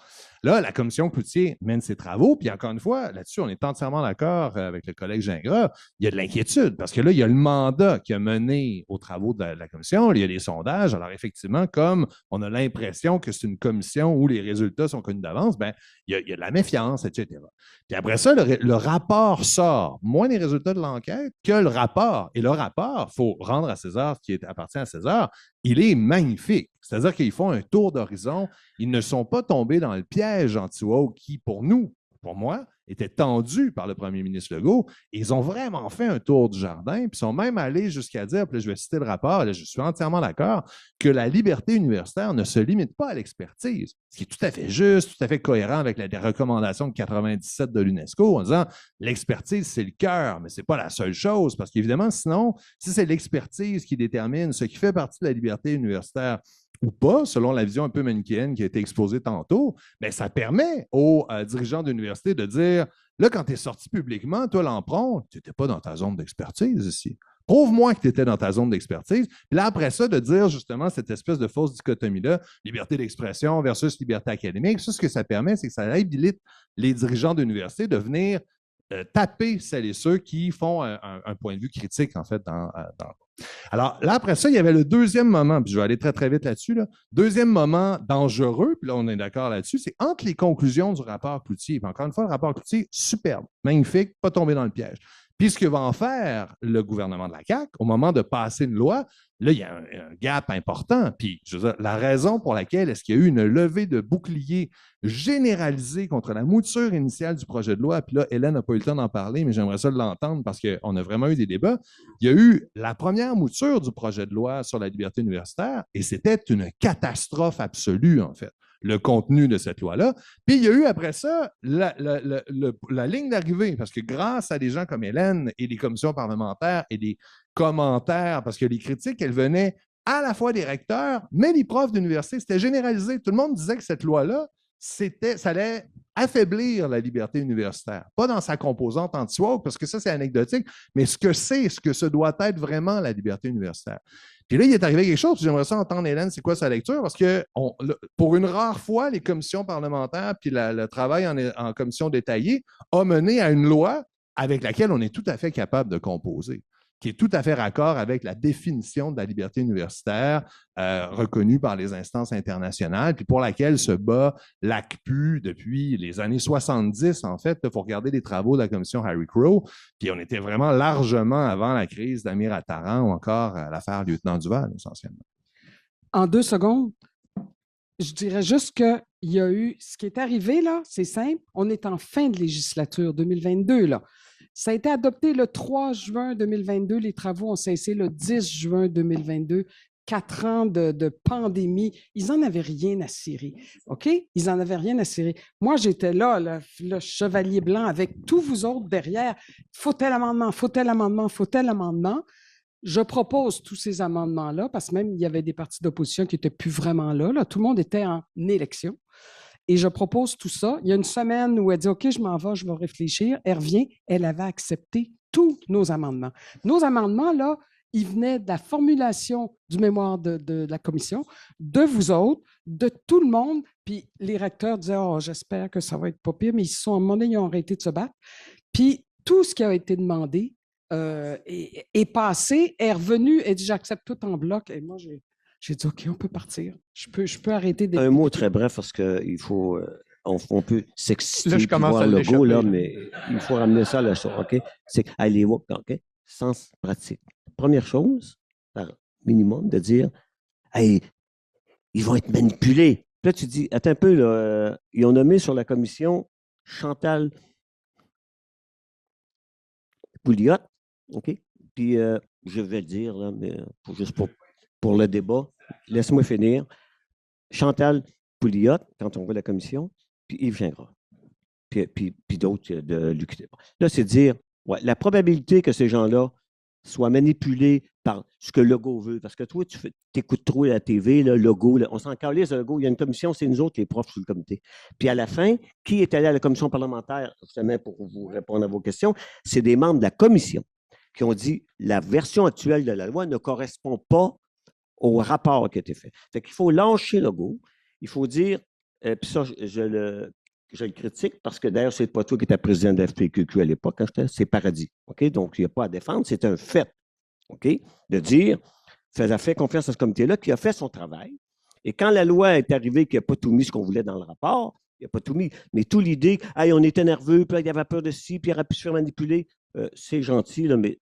Là, la commission Cloutier mène ses travaux, puis encore une fois, là-dessus, on est entièrement d'accord avec le collègue Gingras. Il y a de l'inquiétude, parce que là, il y a le mandat qui a mené aux travaux de la commission, il y a des sondages. Alors, effectivement, comme on a l'impression que c'est une commission où les résultats sont connus d'avance, bien, il y a de la méfiance, etc. Puis après ça, le rapport sort, moins les résultats de l'enquête que le rapport. Et le rapport, il faut rendre à César ce qui appartient à César, il est magnifique. C'est-à-dire qu'ils font un tour d'horizon. Ils ne sont pas tombés dans le piège anti-woke qui, pour moi, était tendu par le premier ministre Legault. Et ils ont vraiment fait un tour du jardin, puis sont même allés jusqu'à dire, puis là, je vais citer le rapport, là, je suis entièrement d'accord, que la liberté universitaire ne se limite pas à l'expertise, ce qui est tout à fait juste, tout à fait cohérent avec les recommandations de 97 de l'UNESCO, en disant l'expertise, c'est le cœur, mais ce n'est pas la seule chose, parce qu'évidemment, sinon, si c'est l'expertise qui détermine ce qui fait partie de la liberté universitaire, ou pas, selon la vision un peu manichéenne qui a été exposée tantôt, bien, ça permet aux dirigeants d'université de dire, là, quand tu es sorti publiquement, toi, Lampron, tu n'étais pas dans ta zone d'expertise ici. Prouve-moi que tu étais dans ta zone d'expertise. Puis là, après ça, de dire justement cette espèce de fausse dichotomie-là, liberté d'expression versus liberté académique, ça, ce que ça permet, c'est que ça habilite les dirigeants d'université de venir taper celles et ceux qui font un point de vue critique, en fait, Alors, là, après ça, il y avait le deuxième moment, puis je vais aller très, très vite là-dessus. Deuxième moment dangereux, puis là, on est d'accord là-dessus, c'est entre les conclusions du rapport Cloutier. Puis encore une fois, le rapport Cloutier, superbe, magnifique, pas tombé dans le piège. Puis ce que va en faire le gouvernement de la CAQ, au moment de passer une loi, là, il y a un gap important. Puis, je veux dire, la raison pour laquelle est-ce qu'il y a eu une levée de bouclier généralisée contre la mouture initiale du projet de loi, puis là, Hélène n'a pas eu le temps d'en parler, mais j'aimerais ça l'entendre parce qu'on a vraiment eu des débats. Il y a eu la première mouture du projet de loi sur la liberté universitaire et c'était une catastrophe absolue, en fait, le contenu de cette loi-là. Puis il y a eu après ça la ligne d'arrivée, parce que grâce à des gens comme Hélène et les commissions parlementaires et des commentaires, parce que les critiques, elles venaient à la fois des recteurs, mais des profs d'université, c'était généralisé. Tout le monde disait que cette loi-là, ça allait affaiblir la liberté universitaire. Pas dans sa composante anti-woke, parce que ça, c'est anecdotique, mais ce que ce doit être vraiment la liberté universitaire. Puis là, il est arrivé quelque chose, puis j'aimerais ça entendre, Hélène, c'est quoi sa lecture, parce que pour une rare fois, les commissions parlementaires puis le travail en commission détaillée a mené à une loi avec laquelle on est tout à fait capable de composer, qui est tout à fait raccord avec la définition de la liberté universitaire reconnue par les instances internationales, puis pour laquelle se bat l'ACPU depuis les années 70, en fait. Il faut regarder les travaux de la commission Harry Crow, puis on était vraiment largement avant la crise d'Amir Attaran ou encore l'affaire Lieutenant Duval, essentiellement. En 2 secondes, je dirais juste qu'il y a eu, ce qui est arrivé là, c'est simple, on est en fin de législature 2022 là. Ça a été adopté le 3 juin 2022. Les travaux ont cessé le 10 juin 2022. 4 ans de pandémie. Ils n'en avaient rien à cirer. OK? Ils n'en avaient rien à cirer. Moi, j'étais là, le chevalier blanc, avec tous vous autres derrière. Faut tel amendement, faut tel amendement, faut tel amendement. Je propose tous ces amendements-là, parce que même il y avait des partis d'opposition qui n'étaient plus vraiment là. Tout le monde était en élection. Et je propose tout ça. Il y a une semaine où elle dit « OK, je m'en vais, je vais réfléchir ». Elle revient, elle avait accepté tous nos amendements. Nos amendements, là, ils venaient de la formulation du mémoire de la commission, de vous autres, de tout le monde. Puis les recteurs disaient « Oh, j'espère que ça va être pas pire », mais ils à un moment donné, ils ont arrêté de se battre. Puis tout ce qui a été demandé est passé, est revenu, et dit « J'accepte tout en bloc ». Et moi, j'ai dit, OK, on peut partir. Je peux arrêter d'être... Un mot très bref, parce qu'il faut... on peut s'exciter là, je commence à le go, là, l'échapper. Mais il faut ramener ça à la chose, OK? C'est allez, OK? Sens pratique. Première chose, par minimum, de dire, hey, ils vont être manipulés. Puis là, tu dis, attends un peu, là, ils ont nommé sur la commission Chantal Pouliot, OK? Puis, je vais le dire, là, mais juste pour le débat, laisse-moi finir. Chantal Pouliot, quand on voit la commission, puis Yves Gingras, puis d'autres de l'UQTR. Là, c'est dire, ouais, la probabilité que ces gens-là soient manipulés par ce que Legault veut, parce que toi, tu écoutes trop la TV, le Legault, on s'en calisse, Legault, il y a une commission, c'est nous autres, les profs, sur le comité. Puis à la fin, qui est allé à la commission parlementaire, justement, pour vous répondre à vos questions, c'est des membres de la commission qui ont dit, la version actuelle de la loi ne correspond pas au rapport qui a été fait. Fait qu'il faut lâcher Legault. Il faut dire, puis ça, je le critique parce que d'ailleurs, c'est pas toi qui étais président de la FPQQ à l'époque, quand c'est Paradis. OK? Donc, il n'y a pas à défendre, c'est un fait. OK? De dire, fait confiance à ce comité-là qui a fait son travail. Et quand la loi est arrivée, qui n'a pas tout mis ce qu'on voulait dans le rapport, il n'a pas tout mis, mais toute l'idée, hey, on était nerveux, puis là, il y avait peur de ci, puis il aurait pu se faire manipuler, c'est gentil, là, mais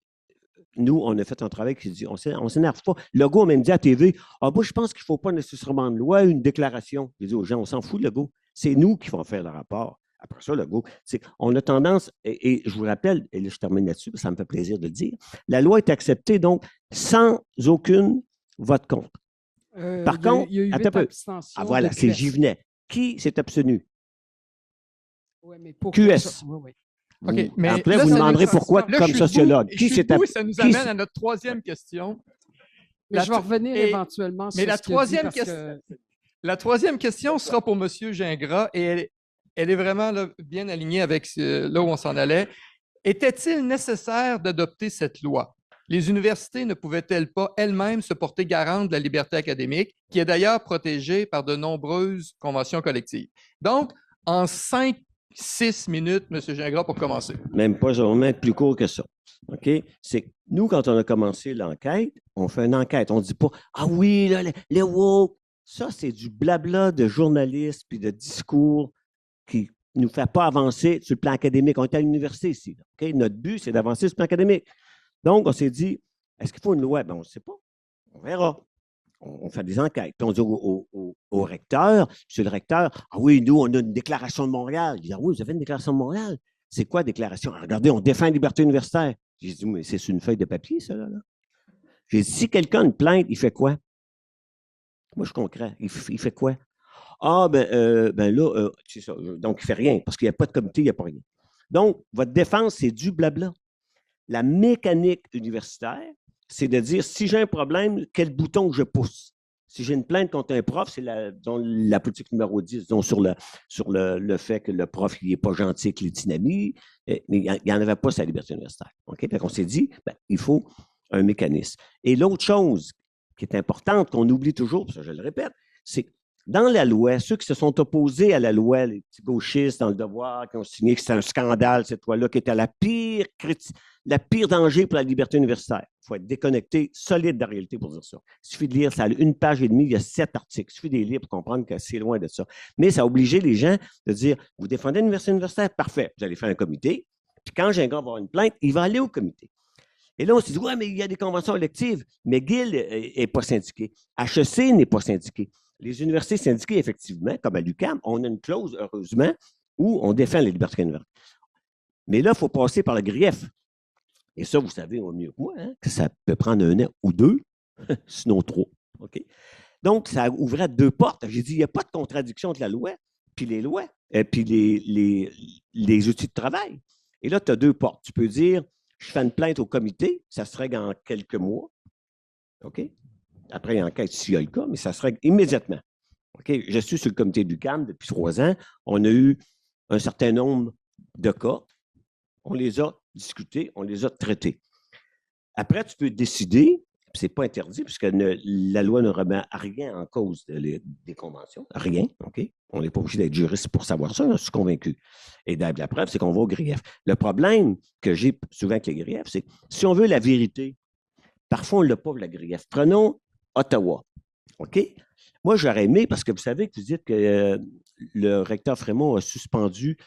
nous, on a fait un travail qui dit, on ne s'énerve pas. Legault a même dit à TV, moi, je pense qu'il ne faut pas nécessairement de loi, une déclaration. J'ai dit aux gens, on s'en fout de Legault. C'est nous qui vont faire le rapport. Après ça, Legault, on a tendance, et je vous rappelle, et là, je termine là-dessus, ça me fait plaisir de le dire, la loi est acceptée, donc, sans aucune vote contre. Par contre, il y a eu attends un peu. abstentions Voilà, de c'est QS. Givenet. Qui s'est abstenu? Ouais, mais pour QS. Oui. OK, mais Après, là, vous ça demanderez nous- pourquoi, là, comme je suis sociologue. debout, je suis debout, et ça nous amène à notre troisième question. Mais je vais revenir éventuellement sur la ce qu'il a dit troisième parce question- que... La troisième question sera pour M. Gingras et elle est vraiment là, bien alignée avec là où on s'en allait. Était-il nécessaire d'adopter cette loi? Les universités ne pouvaient-elles pas elles-mêmes se porter garant de la liberté académique, qui est d'ailleurs protégée par de nombreuses conventions collectives? Donc, en 5-6 minutes, M. Gingras, pour commencer. Même pas, je vais même être plus court que ça. OK? C'est que nous, quand on a commencé l'enquête, on fait une enquête. On ne dit pas, ah oui, là, les woke. Ça, c'est du blabla de journalistes puis de discours qui nous fait pas avancer sur le plan académique. On est à l'université ici. Okay? Notre but, c'est d'avancer sur le plan académique. Donc, on s'est dit, est-ce qu'il faut une loi? Ben, on ne sait pas. On verra. On fait des enquêtes. Puis on dit au recteur, monsieur le recteur, ah oui, nous, on a une déclaration de Montréal. Il dit, ah oui, vous avez une déclaration de Montréal? C'est quoi la déclaration? Ah, regardez, on défend la liberté universitaire. J'ai dit, mais c'est sur une feuille de papier, ça, là. J'ai dit, si quelqu'un a une plainte, il fait quoi? Moi, je suis concret. Il fait quoi? Ah, ben là, c'est ça. Donc, il ne fait rien parce qu'il n'y a pas de comité, il n'y a pas rien. Donc, votre défense, c'est du blabla. La mécanique universitaire, c'est de dire, si j'ai un problème, quel bouton je pousse? Si j'ai une plainte contre un prof, c'est la politique numéro 10, disons, sur le fait que le prof, il n'est pas gentil avec les dynamis, mais il n'y en avait pas sur la liberté universitaire. OK? Donc, on s'est dit, il faut un mécanisme. Et l'autre chose qui est importante, qu'on oublie toujours, parce que je le répète, c'est dans la loi, ceux qui se sont opposés à la loi, les petits gauchistes dans le Devoir, qui ont signé que c'était un scandale, cette loi-là, qui était la pire danger pour la liberté universitaire. Il faut être déconnecté, solide de la réalité pour dire ça. Il suffit de lire, ça a 1 page et demie, il y a 7 articles. Il suffit de les lire pour comprendre que c'est loin de ça. Mais ça a obligé les gens de dire, vous défendez l'université universitaire, parfait, vous allez faire un comité. Puis quand j'ai un gars va avoir une plainte, il va aller au comité. Et là, on s'est dit, ouais, mais il y a des conventions électives. McGill n'est pas syndiqué. HEC n'est pas syndiqué. Les universités syndiquées, effectivement, comme à l'UQAM, on a une clause, heureusement, où on défend les libertés universitaires. Mais là, il faut passer par le grief. Et ça, vous savez au mieux que moi, hein, que ça peut prendre 1 an ou 2, sinon 3. OK? Donc, ça ouvrait 2 portes. J'ai dit, il n'y a pas de contradiction entre la loi, puis les lois, puis les outils de travail. Et là, tu as 2 portes. Tu peux dire, je fais une plainte au comité, ça se règle en quelques mois. OK? Après, il y a enquête s'il y a le cas, mais ça se règle immédiatement. OK? Je suis sur le comité du CAM depuis 3 ans. On a eu un certain nombre de cas. On les a discutés, on les a traités. Après, tu peux décider, ce n'est pas interdit, puisque la loi ne remet rien en cause des conventions. Rien, OK? On n'est pas obligé d'être juriste pour savoir ça, je suis convaincu. Et la preuve, c'est qu'on va au grief. Le problème que j'ai souvent avec les griefs, c'est si on veut la vérité, parfois on ne l'a pas, la grief. Prenons Ottawa, OK? Moi, j'aurais aimé, parce que vous savez que vous dites que le recteur Frémont a suspendu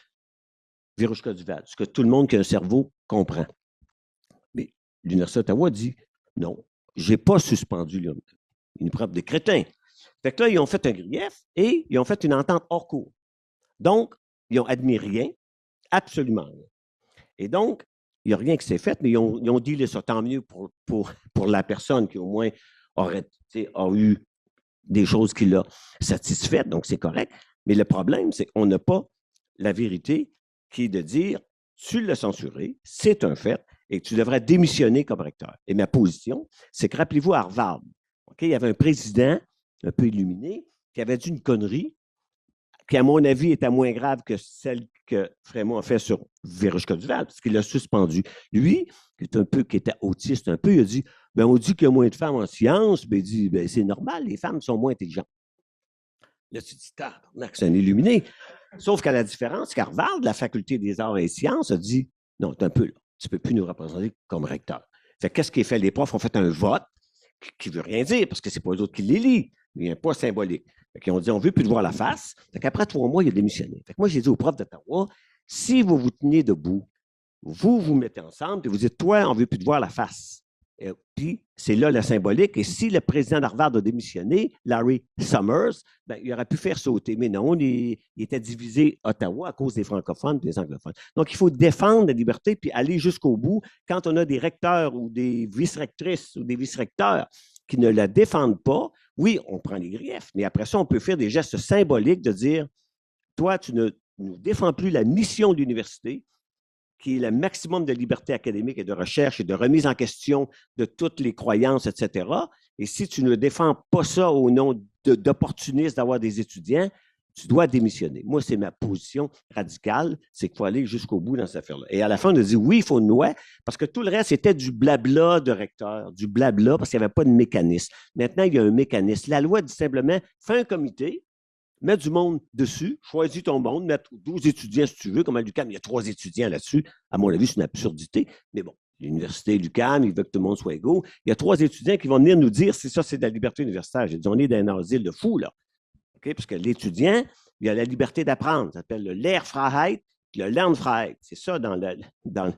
Virouchka-Duval, ce que tout le monde qui a un cerveau comprend. Mais l'Université d'Ottawa dit non, je n'ai pas suspendu une preuve de crétin. Fait que là, ils ont fait un grief et ils ont fait une entente hors cours. Donc, ils n'ont admis rien, absolument rien. Et donc, il n'y a rien qui s'est fait, mais ils ont dit ça, tant mieux pour la personne qui au moins a eu des choses qui l'a satisfaites, donc c'est correct. Mais le problème, c'est qu'on n'a pas la vérité qui est de dire, tu l'as censuré, c'est un fait, et tu devrais démissionner comme recteur. Et ma position, c'est que, rappelez-vous, à Harvard, il y avait un président un peu illuminé qui avait dit une connerie qui, à mon avis, était moins grave que celle que Frémont a fait sur Virouchka-Duval, parce qu'il l'a suspendu. Lui, qui était autiste un peu, il a dit, on dit qu'il y a moins de femmes en sciences, il dit, c'est normal, les femmes sont moins intelligentes. Là, tu dis, c'est un illuminé. Sauf qu'à la différence, qu'Harvard, la faculté des arts et sciences, a dit, non, t'es un peu là, tu ne peux plus nous représenter comme recteur. Fait qu'est-ce qui est fait? Les profs ont fait un vote qui ne veut rien dire, parce que ce n'est pas eux autres qui l'élisent, mais il n'y a pas symbolique. Fait qu'ils ont dit, on ne veut plus te voir la face. Fait qu'après 3 mois, il a démissionné. Fait que moi, j'ai dit aux profs d'Ottawa, si vous vous tenez debout, vous vous mettez ensemble, et vous dites, toi, on ne veut plus te voir la face. Et puis, c'est là la symbolique. Et si le président d'Harvard a démissionné, Larry Summers, il aurait pu faire sauter. Mais non, il était divisé Ottawa à cause des francophones et des anglophones. Donc, il faut défendre la liberté puis aller jusqu'au bout. Quand on a des recteurs ou des vice-rectrices ou des vice-recteurs qui ne la défendent pas, oui, on prend les griefs. Mais après ça, on peut faire des gestes symboliques de dire, toi, tu ne défends plus la mission de l'université, qui est le maximum de liberté académique et de recherche et de remise en question de toutes les croyances, etc. Et si tu ne défends pas ça au nom d'opportunisme d'avoir des étudiants, tu dois démissionner. Moi, c'est ma position radicale, c'est qu'il faut aller jusqu'au bout dans cette affaire-là. Et à la fin, on a dit, oui, il faut une loi, parce que tout le reste, c'était du blabla de recteur, du blabla, parce qu'il n'y avait pas de mécanisme. Maintenant, il y a un mécanisme. La loi dit simplement, fais un comité, mets du monde dessus, choisis ton monde, mets 12 étudiants si tu veux, comme à l'UQAM, il y a 3 étudiants là-dessus. À mon avis, c'est une absurdité, mais bon, l'université, l'UQAM, il veut que tout le monde soit égaux. Il y a 3 étudiants qui vont venir nous dire si ça, c'est de la liberté universitaire. J'ai dit, on est dans un asile de fous, là. OK? Parce que l'étudiant, il a la liberté d'apprendre. Ça s'appelle le Lehrfreiheit, puis le Lernfreiheit. C'est ça dans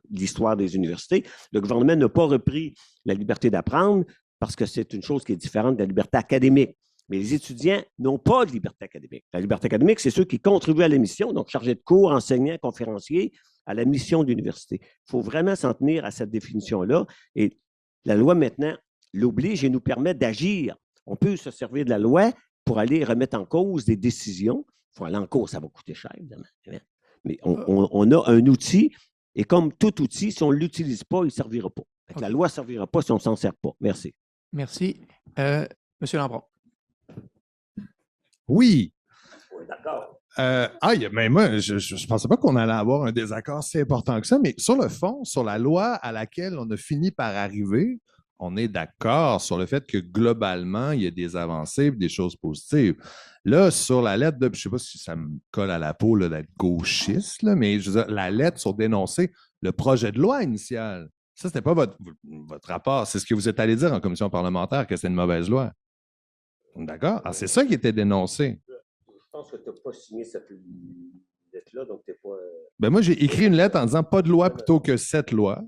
l'histoire des universités. Le gouvernement n'a pas repris la liberté d'apprendre parce que c'est une chose qui est différente de la liberté académique. Mais les étudiants n'ont pas de liberté académique. La liberté académique, c'est ceux qui contribuent à la mission, donc chargés de cours, enseignants, conférenciers, à la mission de l'université. Il faut vraiment s'en tenir à cette définition-là. Et la loi, maintenant, l'oblige et nous permet d'agir. On peut se servir de la loi pour aller remettre en cause des décisions. Il faut aller en cause, ça va coûter cher, évidemment. Mais on a un outil, et comme tout outil, si on ne l'utilise pas, il ne servira pas. Okay. La loi ne servira pas si on ne s'en sert pas. Merci. Merci. Monsieur Lambron. Oui. Oui, d'accord. Mais moi, je ne pensais pas qu'on allait avoir un désaccord si important que ça, mais sur le fond, sur la loi à laquelle on a fini par arriver, on est d'accord sur le fait que globalement, il y a des avancées et des choses positives. Là, sur la lettre de, je ne sais pas si ça me colle à la peau là, d'être gauchiste, là, mais je veux dire, la lettre sur dénoncer le projet de loi initial. Ça, ce n'était pas votre rapport. C'est ce que vous êtes allé dire en commission parlementaire, que c'est une mauvaise loi. D'accord? Alors, c'est ça qui était dénoncé. Je pense que tu n'as pas signé cette lettre-là, donc tu n'es pas... Ben moi, j'ai écrit une lettre en disant pas de loi plutôt que cette loi.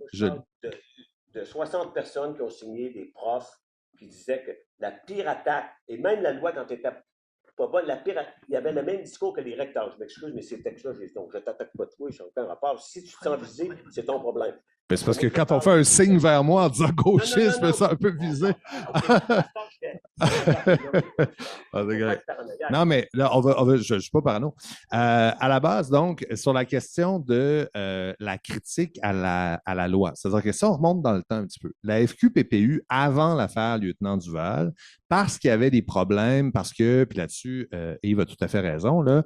De 60 personnes qui ont signé, des profs, qui disaient que la pire attaque, et même la loi, quand tu étais pas bonne, il y avait le même discours que les recteurs. Je m'excuse, mais ces textes-là, donc je t'attaque pas toi, je suis en rapport. Si tu te sens visé, c'est ton problème. Mais c'est parce que quand on fait un signe vers moi en disant gauchiste, c'est un peu visé. Non, mais là, je ne suis pas parano. À la base, donc, sur la question de la critique à la loi, c'est-à-dire que si on remonte dans le temps un petit peu, la FQPPU, avant l'affaire Lieutenant Duval, parce qu'il y avait des problèmes, parce que, puis là-dessus, Yves a tout à fait raison, là,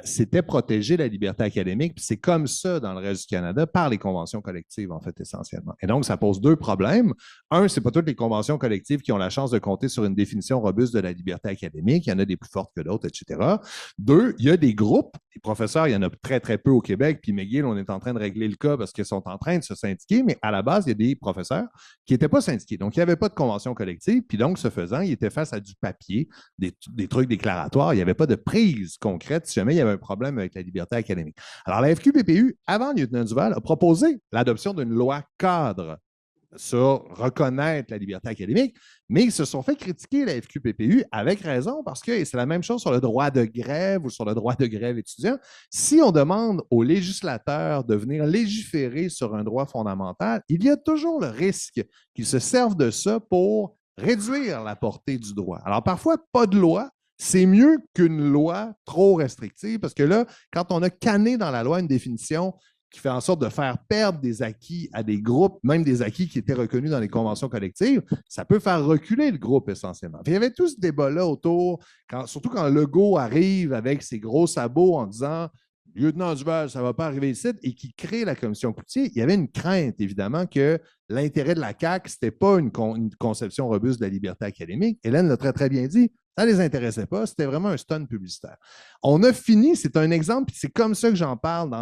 c'était protéger la liberté académique, puis c'est comme ça dans le reste du Canada par les conventions collectives, en fait, essentiellement. Et donc, ça pose deux problèmes. Un, c'est pas toutes les conventions collectives qui ont la chance de compter sur une définition robuste de la liberté académique. Il y en a des plus fortes que d'autres, etc. Deux, il y a des groupes, des professeurs, il y en a très, très peu au Québec, puis McGill, on est en train de régler le cas parce qu'ils sont en train de se syndiquer, mais à la base, il y a des professeurs qui n'étaient pas syndiqués. Donc, il n'y avait pas de convention collective, puis donc, ce faisant, ils étaient face à du papier, des trucs déclaratoires. Il n'y avait pas de prise concrète si jamais il y avait un problème avec la liberté académique. Alors, la FQPPU, avant Lieutenant Duval, a proposé l'adoption d'une loi cadre sur reconnaître la liberté académique, mais ils se sont fait critiquer la FQPPU avec raison parce que c'est la même chose sur le droit de grève ou sur le droit de grève étudiant. Si on demande aux législateurs de venir légiférer sur un droit fondamental, il y a toujours le risque qu'ils se servent de ça pour réduire la portée du droit. Alors parfois, pas de loi, c'est mieux qu'une loi trop restrictive parce que là, quand on a canné dans la loi une définition qui fait en sorte de faire perdre des acquis à des groupes, même des acquis qui étaient reconnus dans les conventions collectives, ça peut faire reculer le groupe essentiellement. Puis il y avait tout ce débat-là autour, surtout quand Legault arrive avec ses gros sabots en disant « Lieutenant Duval, ça ne va pas arriver ici » et qui crée la commission Cloutier, il y avait une crainte, évidemment, que l'intérêt de la CAQ, ce n'était pas une conception robuste de la liberté académique. Hélène l'a très, très bien dit. Ça ne les intéressait pas, c'était vraiment un stunt publicitaire. On a fini, c'est un exemple, c'est comme ça que j'en parle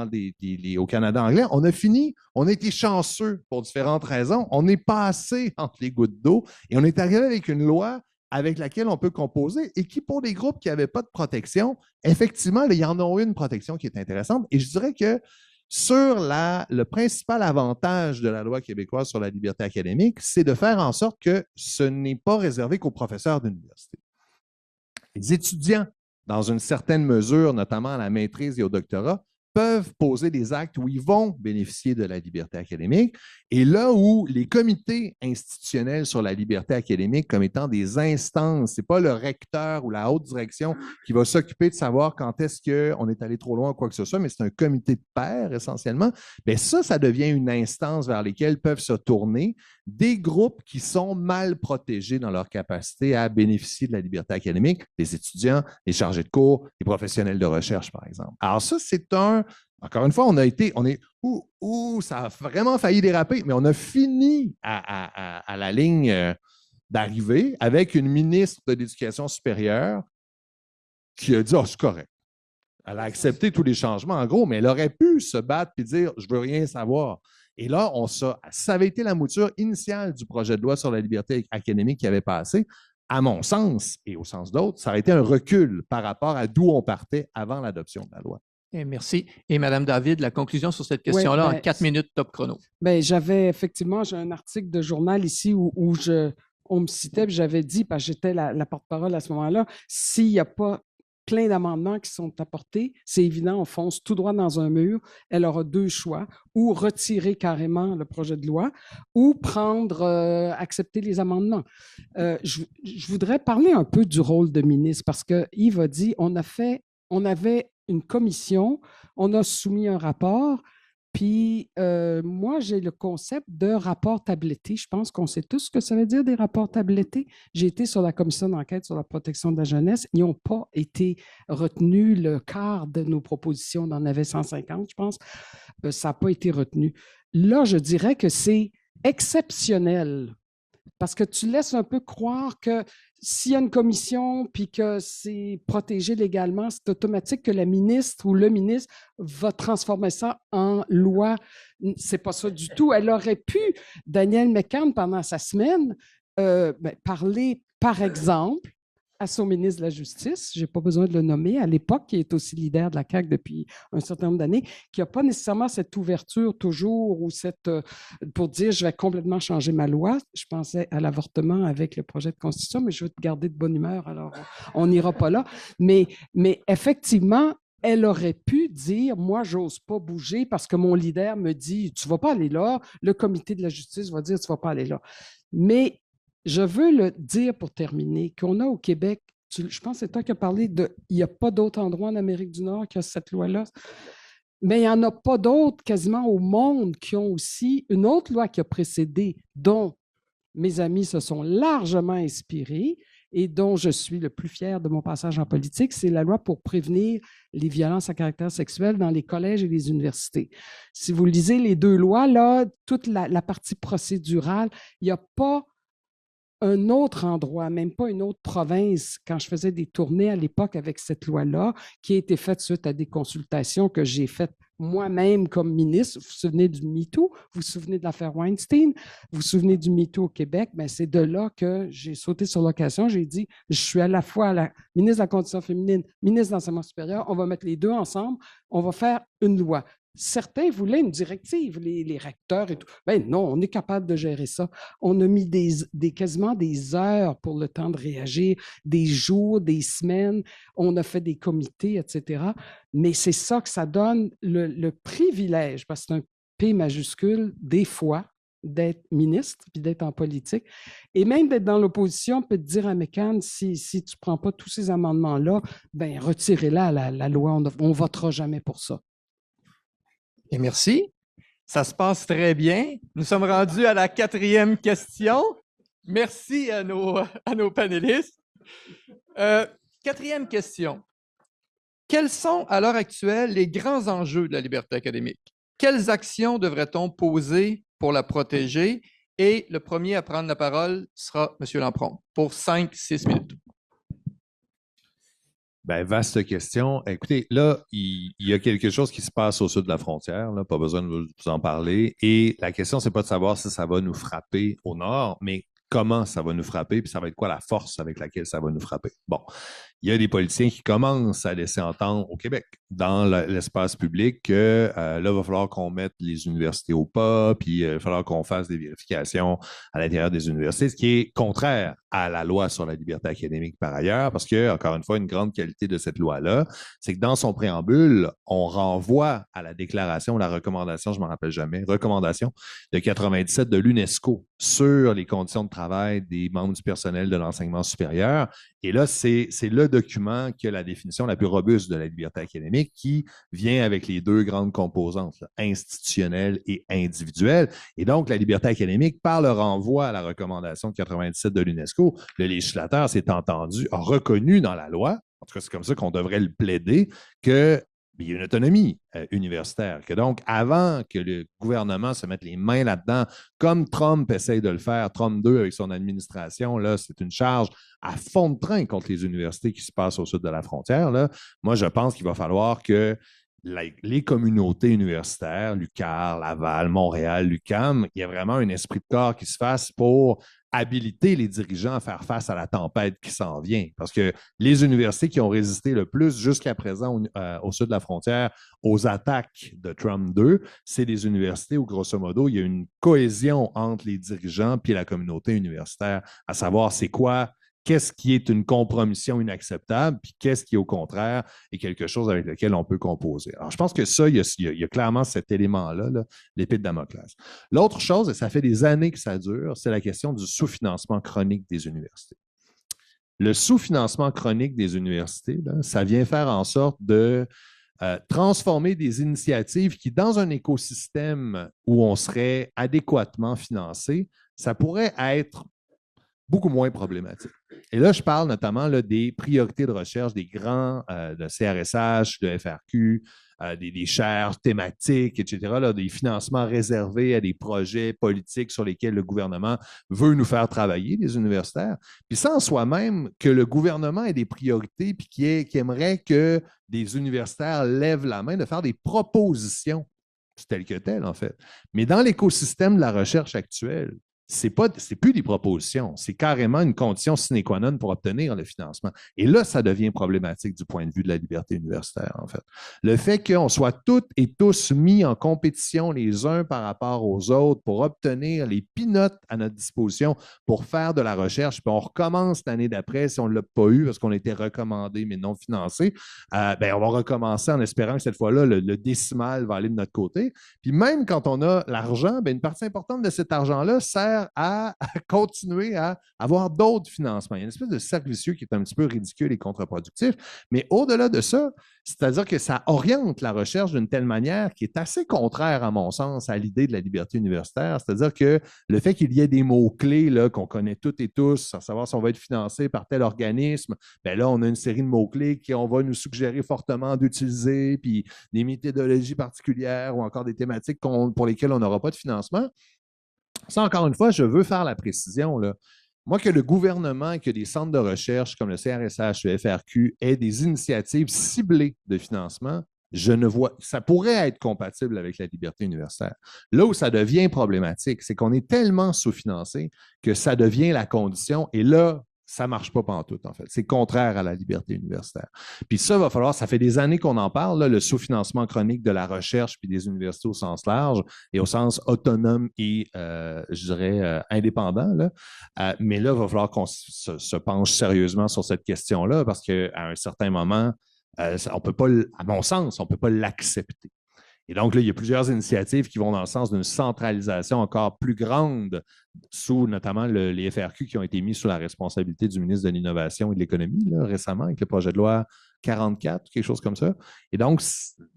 au Canada anglais, on a fini, on a été chanceux pour différentes raisons, on est passé entre les gouttes d'eau et on est arrivé avec une loi avec laquelle on peut composer et qui, pour des groupes qui n'avaient pas de protection, effectivement, il y en a une protection qui est intéressante et je dirais que sur le principal avantage de la loi québécoise sur la liberté académique, c'est de faire en sorte que ce n'est pas réservé qu'aux professeurs d'université. Les étudiants, dans une certaine mesure, notamment à la maîtrise et au doctorat, peuvent poser des actes où ils vont bénéficier de la liberté académique. Et là où les comités institutionnels sur la liberté académique comme étant des instances, ce n'est pas le recteur ou la haute direction qui va s'occuper de savoir quand est-ce qu'on est allé trop loin ou quoi que ce soit, mais c'est un comité de pairs essentiellement, bien ça devient une instance vers lesquelles peuvent se tourner des groupes qui sont mal protégés dans leur capacité à bénéficier de la liberté académique, les étudiants, les chargés de cours, les professionnels de recherche, par exemple. Alors ça, encore une fois, ça a vraiment failli déraper, mais on a fini à la ligne d'arrivée avec une ministre de l'Éducation supérieure qui a dit « Ah, c'est correct ». Elle a accepté tous les changements, en gros, mais elle aurait pu se battre et dire « Je veux rien savoir ». Et là, ça avait été la mouture initiale du projet de loi sur la liberté académique qui avait passé. à mon sens, et au sens d'autres, ça aurait été un recul par rapport à d'où on partait avant l'adoption de la loi. Merci. Et Mme David, la conclusion sur cette question-là en 4 minutes top chrono. Bien, j'ai un article de journal ici où on me citait, puis j'avais dit, parce que j'étais la porte-parole à ce moment-là, s'il n'y a pas plein d'amendements qui sont apportés, c'est évident, on fonce tout droit dans un mur. Elle aura deux choix, ou retirer carrément le projet de loi, ou accepter les amendements. Je voudrais parler un peu du rôle de ministre, parce que Yves a dit, on avait une commission, on a soumis un rapport, puis moi, j'ai le concept de rapport tabletté. Je pense qu'on sait tous ce que ça veut dire des rapports tablettés. J'ai été sur la commission d'enquête sur la protection de la jeunesse. Ils n'ont pas été retenus. Le quart de nos propositions, on en avait 150, je pense. Ça n'a pas été retenu. Là, je dirais que c'est exceptionnel parce que tu laisses un peu croire que s'il y a une commission puis que c'est protégé légalement, c'est automatique que la ministre ou le ministre va transformer ça en loi. C'est pas ça du tout. Elle aurait pu, Danielle McCann, pendant sa semaine, parler, par exemple, à son ministre de la Justice, je n'ai pas besoin de le nommer, à l'époque, qui est aussi leader de la CAQ depuis un certain nombre d'années, qui n'a pas nécessairement cette ouverture toujours ou pour dire je vais complètement changer ma loi. Je pensais à l'avortement avec le projet de constitution, mais je veux te garder de bonne humeur, alors on n'ira pas là. Mais effectivement, elle aurait pu dire, moi, j'ose pas bouger parce que mon leader me dit, tu vas pas aller là, le comité de la justice va dire, tu vas pas aller là. Mais je veux le dire pour terminer, qu'on a au Québec, je pense que c'est toi qui as parlé il n'y a pas d'autres endroits en Amérique du Nord qui a cette loi-là, mais il n'y en a pas d'autres quasiment au monde qui ont aussi une autre loi qui a précédé, dont mes amis se sont largement inspirés et dont je suis le plus fier de mon passage en politique, c'est la loi pour prévenir les violences à caractère sexuel dans les collèges et les universités. Si vous lisez les deux lois, là, toute la partie procédurale, il n'y a pas un autre endroit, même pas une autre province, quand je faisais des tournées à l'époque avec cette loi-là, qui a été faite suite à des consultations que j'ai faites moi-même comme ministre. Vous vous souvenez du MeToo? Vous vous souvenez de l'affaire Weinstein? Vous vous souvenez du MeToo au Québec? Bien, c'est de là que j'ai sauté sur l'occasion. J'ai dit, je suis à la fois la ministre de la Condition féminine, ministre de l'Enseignement supérieur, on va mettre les deux ensemble, on va faire une loi. Certains voulaient une directive, les recteurs et tout. Ben non, on est capable de gérer ça. On a mis quasiment des heures pour le temps de réagir, des jours, des semaines. On a fait des comités, etc. Mais c'est ça que ça donne le privilège, parce que c'est un P majuscule, des fois, d'être ministre puis d'être en politique. Et même d'être dans l'opposition, peut te dire à McCann, si tu ne prends pas tous ces amendements-là, ben retirez-la, la loi. On ne votera jamais pour ça. Et merci. Ça se passe très bien. Nous sommes rendus à la 4e question. Merci à nos panélistes. 4e question. Quels sont, à l'heure actuelle, les grands enjeux de la liberté académique? Quelles actions devrait-on poser pour la protéger? Et le premier à prendre la parole sera M. Lampron pour 5-6 minutes. Ben, vaste question. Écoutez, là, il y a quelque chose qui se passe au sud de la frontière, là, pas besoin de vous en parler. Et la question, c'est pas de savoir si ça va nous frapper au nord, mais comment ça va nous frapper, puis ça va être quoi la force avec laquelle ça va nous frapper. Bon, il y a des politiciens qui commencent à laisser entendre au Québec, dans l'espace public, que là, il va falloir qu'on mette les universités au pas, puis il va falloir qu'on fasse des vérifications à l'intérieur des universités, ce qui est contraire à la loi sur la liberté académique par ailleurs, parce que, encore une fois, une grande qualité de cette loi-là, c'est que dans son préambule, on renvoie à la déclaration, la recommandation, je ne m'en rappelle jamais, recommandation de 97 de l'UNESCO sur les conditions de travail des membres du personnel de l'enseignement supérieur. Et là, c'est le document qui a la définition la plus robuste de la liberté académique qui vient avec les deux grandes composantes, là, institutionnelle et individuelle. Et donc, la liberté académique, par le renvoi à la recommandation de 97 de l'UNESCO, le législateur s'est entendu, a reconnu dans la loi, en tout cas, c'est comme ça qu'on devrait le plaider, qu'il y a une autonomie universitaire. Que donc, avant que le gouvernement se mette les mains là-dedans, comme Trump essaye de le faire, Trump 2 avec son administration, là, c'est une charge à fond de train contre les universités qui se passent au sud de la frontière. Là. Moi, je pense qu'il va falloir que les communautés universitaires, l'UQAR, Laval, Montréal, l'UQAM, il y a vraiment un esprit de corps qui se fasse pour habiliter les dirigeants à faire face à la tempête qui s'en vient. Parce que les universités qui ont résisté le plus jusqu'à présent au sud de la frontière aux attaques de Trump 2, c'est des universités où, grosso modo, il y a une cohésion entre les dirigeants et la communauté universitaire, à savoir c'est quoi, qu'est-ce qui est une compromission inacceptable, puis qu'est-ce qui, au contraire, est quelque chose avec lequel on peut composer. Alors, je pense que ça, il y a clairement cet élément-là, là, l'épée de Damoclès. L'autre chose, et ça fait des années que ça dure, c'est la question du sous-financement chronique des universités. Le sous-financement chronique des universités, là, ça vient faire en sorte de transformer des initiatives qui, dans un écosystème où on serait adéquatement financé, ça pourrait être beaucoup moins problématique. Et là, je parle notamment là, des priorités de recherche des grands de CRSH, de FRQ, des chaires thématiques, etc., là, des financements réservés à des projets politiques sur lesquels le gouvernement veut nous faire travailler, les universitaires. Puis ça en soi-même, que le gouvernement ait des priorités puis qui aimerait que des universitaires lèvent la main, de faire des propositions, c'est tel que tel, en fait. Mais dans l'écosystème de la recherche actuelle, c'est plus des propositions, c'est carrément une condition sine qua non pour obtenir le financement. Et là, ça devient problématique du point de vue de la liberté universitaire, en fait. Le fait qu'on soit toutes et tous mis en compétition les uns par rapport aux autres pour obtenir les peanuts à notre disposition pour faire de la recherche, puis on recommence l'année d'après si on ne l'a pas eu parce qu'on a été recommandé mais non financé, ben on va recommencer en espérant que cette fois-là, le décimal va aller de notre côté. Puis même quand on a l'argent, ben une partie importante de cet argent-là sert à continuer à avoir d'autres financements. Il y a une espèce de cercle vicieux qui est un petit peu ridicule et contre-productif, mais au-delà de ça, c'est-à-dire que ça oriente la recherche d'une telle manière qui est assez contraire, à mon sens, à l'idée de la liberté universitaire. C'est-à-dire que le fait qu'il y ait des mots-clés là, qu'on connaît toutes et tous, à savoir si on va être financé par tel organisme, bien là, on a une série de mots-clés qu'on va nous suggérer fortement d'utiliser, puis des méthodologies particulières ou encore des thématiques pour lesquelles on n'aura pas de financement. Ça, encore une fois, je veux faire la précision, là. Moi, que le gouvernement et que des centres de recherche comme le CRSH, le FRQ aient des initiatives ciblées de financement, je ne vois, ça pourrait être compatible avec la liberté universitaire. Là où ça devient problématique, c'est qu'on est tellement sous-financé que ça devient la condition, et là, ça ne marche pas pantoute, en fait. C'est contraire à la liberté universitaire. Puis ça, va falloir, ça fait des années qu'on en parle, là, le sous-financement chronique de la recherche puis des universités au sens large et au sens autonome et, je dirais, indépendant. Là. Mais là, il va falloir qu'on se penche sérieusement sur cette question-là parce qu'à un certain moment, on peut pas, à mon sens, on ne peut pas l'accepter. Et donc, là, il y a plusieurs initiatives qui vont dans le sens d'une centralisation encore plus grande sous notamment les FRQ qui ont été mis sous la responsabilité du ministre de l'Innovation et de l'Économie là, récemment avec le projet de loi 44, quelque chose comme ça. Et donc,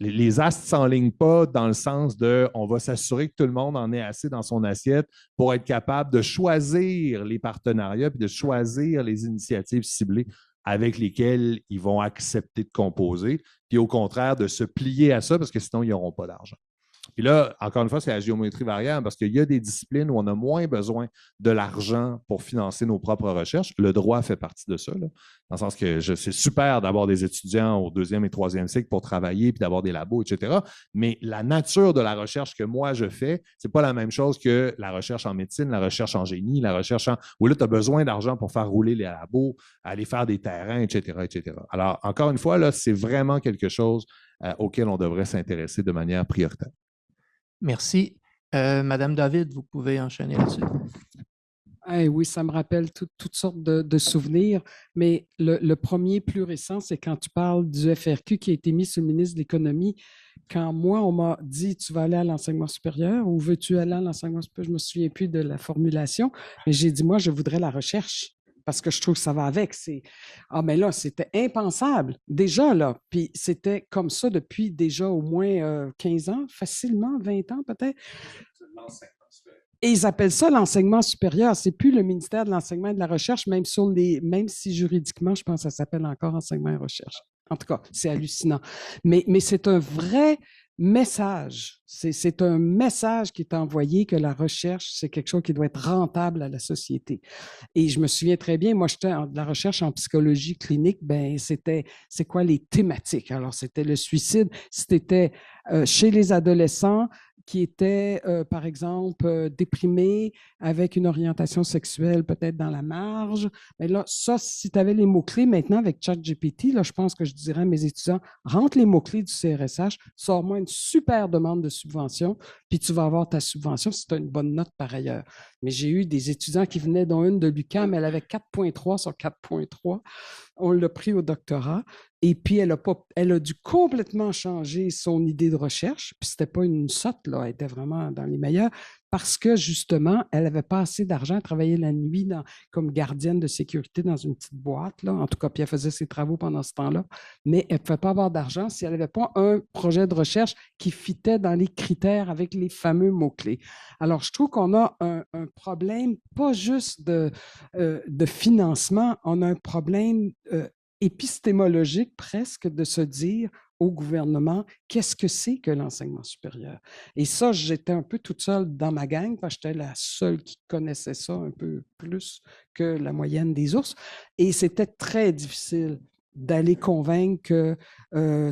les astres ne s'enlignent pas dans le sens de on va s'assurer que tout le monde en ait assez dans son assiette pour être capable de choisir les partenariats et de choisir les initiatives ciblées avec lesquels ils vont accepter de composer, puis au contraire, de se plier à ça, parce que sinon, ils n'auront pas d'argent. Puis là, encore une fois, c'est la géométrie variable, parce qu'il y a des disciplines où on a moins besoin de l'argent pour financer nos propres recherches. Le droit fait partie de ça, là, dans le sens que c'est super d'avoir des étudiants au 2e et 3e cycle pour travailler, puis d'avoir des labos, etc. Mais la nature de la recherche que moi, je fais, c'est pas la même chose que la recherche en médecine, la recherche en génie, la recherche où là, tu as besoin d'argent pour faire rouler les labos, aller faire des terrains, etc., etc. Alors, encore une fois, là, c'est vraiment quelque chose auquel on devrait s'intéresser de manière prioritaire. Merci. Madame David, vous pouvez enchaîner là-dessus. Oui, ça me rappelle toutes sortes de souvenirs, mais le premier plus récent, c'est quand tu parles du FRQ qui a été mis sur le ministre de l'Économie. Quand moi, on m'a dit, tu vas aller à l'enseignement supérieur ou veux-tu aller à l'enseignement supérieur? Je ne me souviens plus de la formulation, mais j'ai dit, moi, je voudrais la recherche. Parce que je trouve que ça va avec. Mais là, c'était impensable. Déjà, là. Puis c'était comme ça depuis déjà au moins 15 ans, facilement, 20 ans peut-être. Et ils appellent ça l'enseignement supérieur. C'est plus le ministère de l'enseignement et de la recherche, même si juridiquement, je pense que ça s'appelle encore enseignement et recherche. En tout cas, c'est hallucinant. Mais c'est un vrai message. C'est un message qui est envoyé que la recherche, c'est quelque chose qui doit être rentable à la société. Et je me souviens très bien, moi, j'étais de la recherche en psychologie clinique, c'est quoi les thématiques? Alors, c'était le suicide, c'était chez les adolescents, qui étaient, par exemple, déprimés, avec une orientation sexuelle peut-être dans la marge. Mais là, ça, si tu avais les mots-clés maintenant avec ChatGPT, là, je pense que je dirais à mes étudiants, rentre les mots-clés du CRSH, sors-moi une super demande de subvention, puis tu vas avoir ta subvention si tu as une bonne note par ailleurs. Mais j'ai eu des étudiants qui venaient, dont une de l'UQAM, elle avait 4,3 sur 4,3. On l'a pris au doctorat. Et puis, elle a dû complètement changer son idée de recherche. Puis, c'était pas une sotte, là. Elle était vraiment dans les meilleurs parce que, justement, elle n'avait pas assez d'argent. Elle travaillait la nuit comme gardienne de sécurité dans une petite boîte, là. En tout cas, puis elle faisait ses travaux pendant ce temps-là. Mais elle ne pouvait pas avoir d'argent si elle n'avait pas un projet de recherche qui fitait dans les critères avec les fameux mots-clés. Alors, je trouve qu'on a un problème, pas juste de financement, on a un problème épistémologique presque de se dire au gouvernement qu'est-ce que c'est que l'enseignement supérieur. Et ça, j'étais un peu toute seule dans ma gang parce que j'étais la seule qui connaissait ça un peu plus que la moyenne des ours. Et c'était très difficile d'aller convaincre que,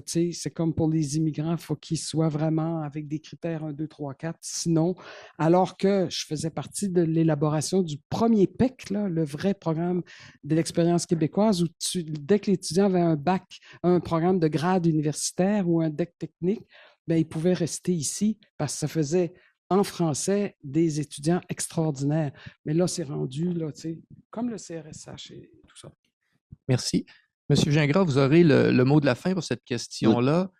c'est comme pour les immigrants, il faut qu'ils soient vraiment avec des critères 1, 2, 3, 4. Sinon, alors que je faisais partie de l'élaboration du premier PEC, là, le vrai programme de l'expérience québécoise, où dès que l'étudiant avait un bac, un programme de grade universitaire ou un DEC technique, bien, il pouvait rester ici parce que ça faisait en français des étudiants extraordinaires. Mais là, c'est rendu, là, comme le CRSH et tout ça. Merci. Monsieur Gingras, vous aurez le mot de la fin pour cette question-là.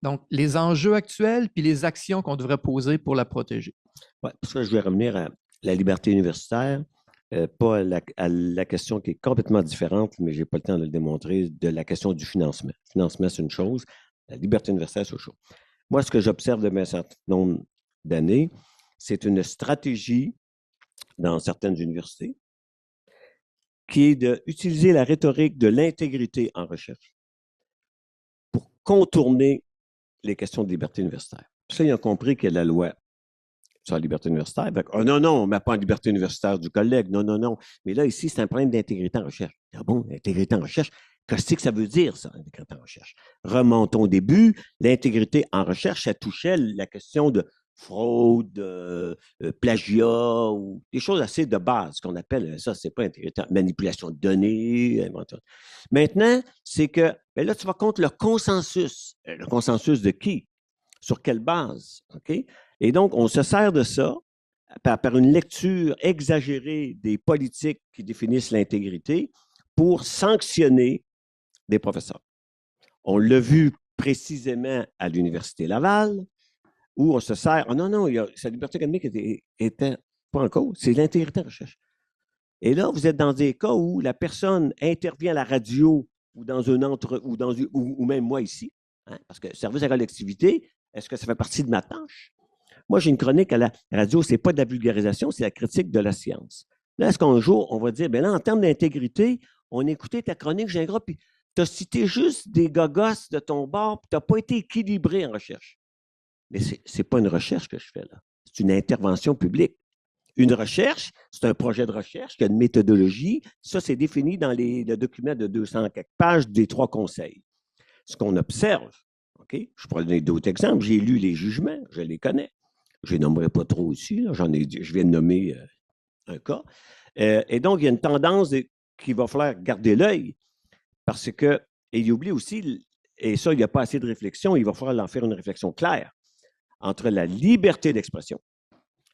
Donc, les enjeux actuels puis les actions qu'on devrait poser pour la protéger. Oui, parce que je vais revenir à la liberté universitaire, pas à la question qui est complètement différente, mais je n'ai pas le temps de le démontrer, de la question du financement. Le financement, c'est une chose. La liberté universitaire, c'est autre chose. Moi, ce que j'observe depuis un certain nombre d'années, c'est une stratégie dans certaines universités qui est d'utiliser la rhétorique de l'intégrité en recherche pour contourner les questions de liberté universitaire. Ça, ils ont compris qu'il y a la loi sur la liberté universitaire. Donc, oh non, on ne met pas en liberté universitaire du collègue. Non. Mais là, ici, c'est un problème d'intégrité en recherche. Ah bon, l'intégrité en recherche? Qu'est-ce que ça veut dire, ça, l'intégrité en recherche? Remontons au début. L'intégrité en recherche, ça touchait la question de fraude, plagiat, ou des choses assez de base qu'on appelle, ça, c'est pas intégrité, manipulation de données. Maintenant, c'est que, là, tu vas contre le consensus. Le consensus de qui? Sur quelle base? OK? Et donc, on se sert de ça par une lecture exagérée des politiques qui définissent l'intégrité pour sanctionner des professeurs. On l'a vu précisément à l'Université Laval, où on se sert. Oh non, sa liberté académique était pas en cause, c'est l'intégrité de recherche. Et là, vous êtes dans des cas où la personne intervient à la radio ou dans un ou même moi ici, hein, parce que service à la collectivité, est-ce que ça fait partie de ma tâche? Moi, j'ai une chronique à la radio, c'est pas de la vulgarisation, c'est la critique de la science. Là, est-ce qu'un jour, on va dire, bien là, en termes d'intégrité, on a écouté ta chronique, Gingras, puis tu as cité juste des gogosses de ton bord, puis tu n'as pas été équilibré en recherche. Mais ce n'est pas une recherche que je fais là. C'est une intervention publique. Une recherche, c'est un projet de recherche qui a une méthodologie. Ça, c'est défini dans le document de 200 quelques pages des 3 conseils. Ce qu'on observe, OK? Je pourrais donner d'autres exemples. J'ai lu les jugements, je les connais. Je ne les nommerai pas trop ici. Là. Je viens de nommer un cas. Et donc, il y a une tendance qu'il va falloir garder l'œil parce que, et il oublie aussi, et ça, il n'y a pas assez de réflexion, il va falloir en faire une réflexion claire entre la liberté d'expression.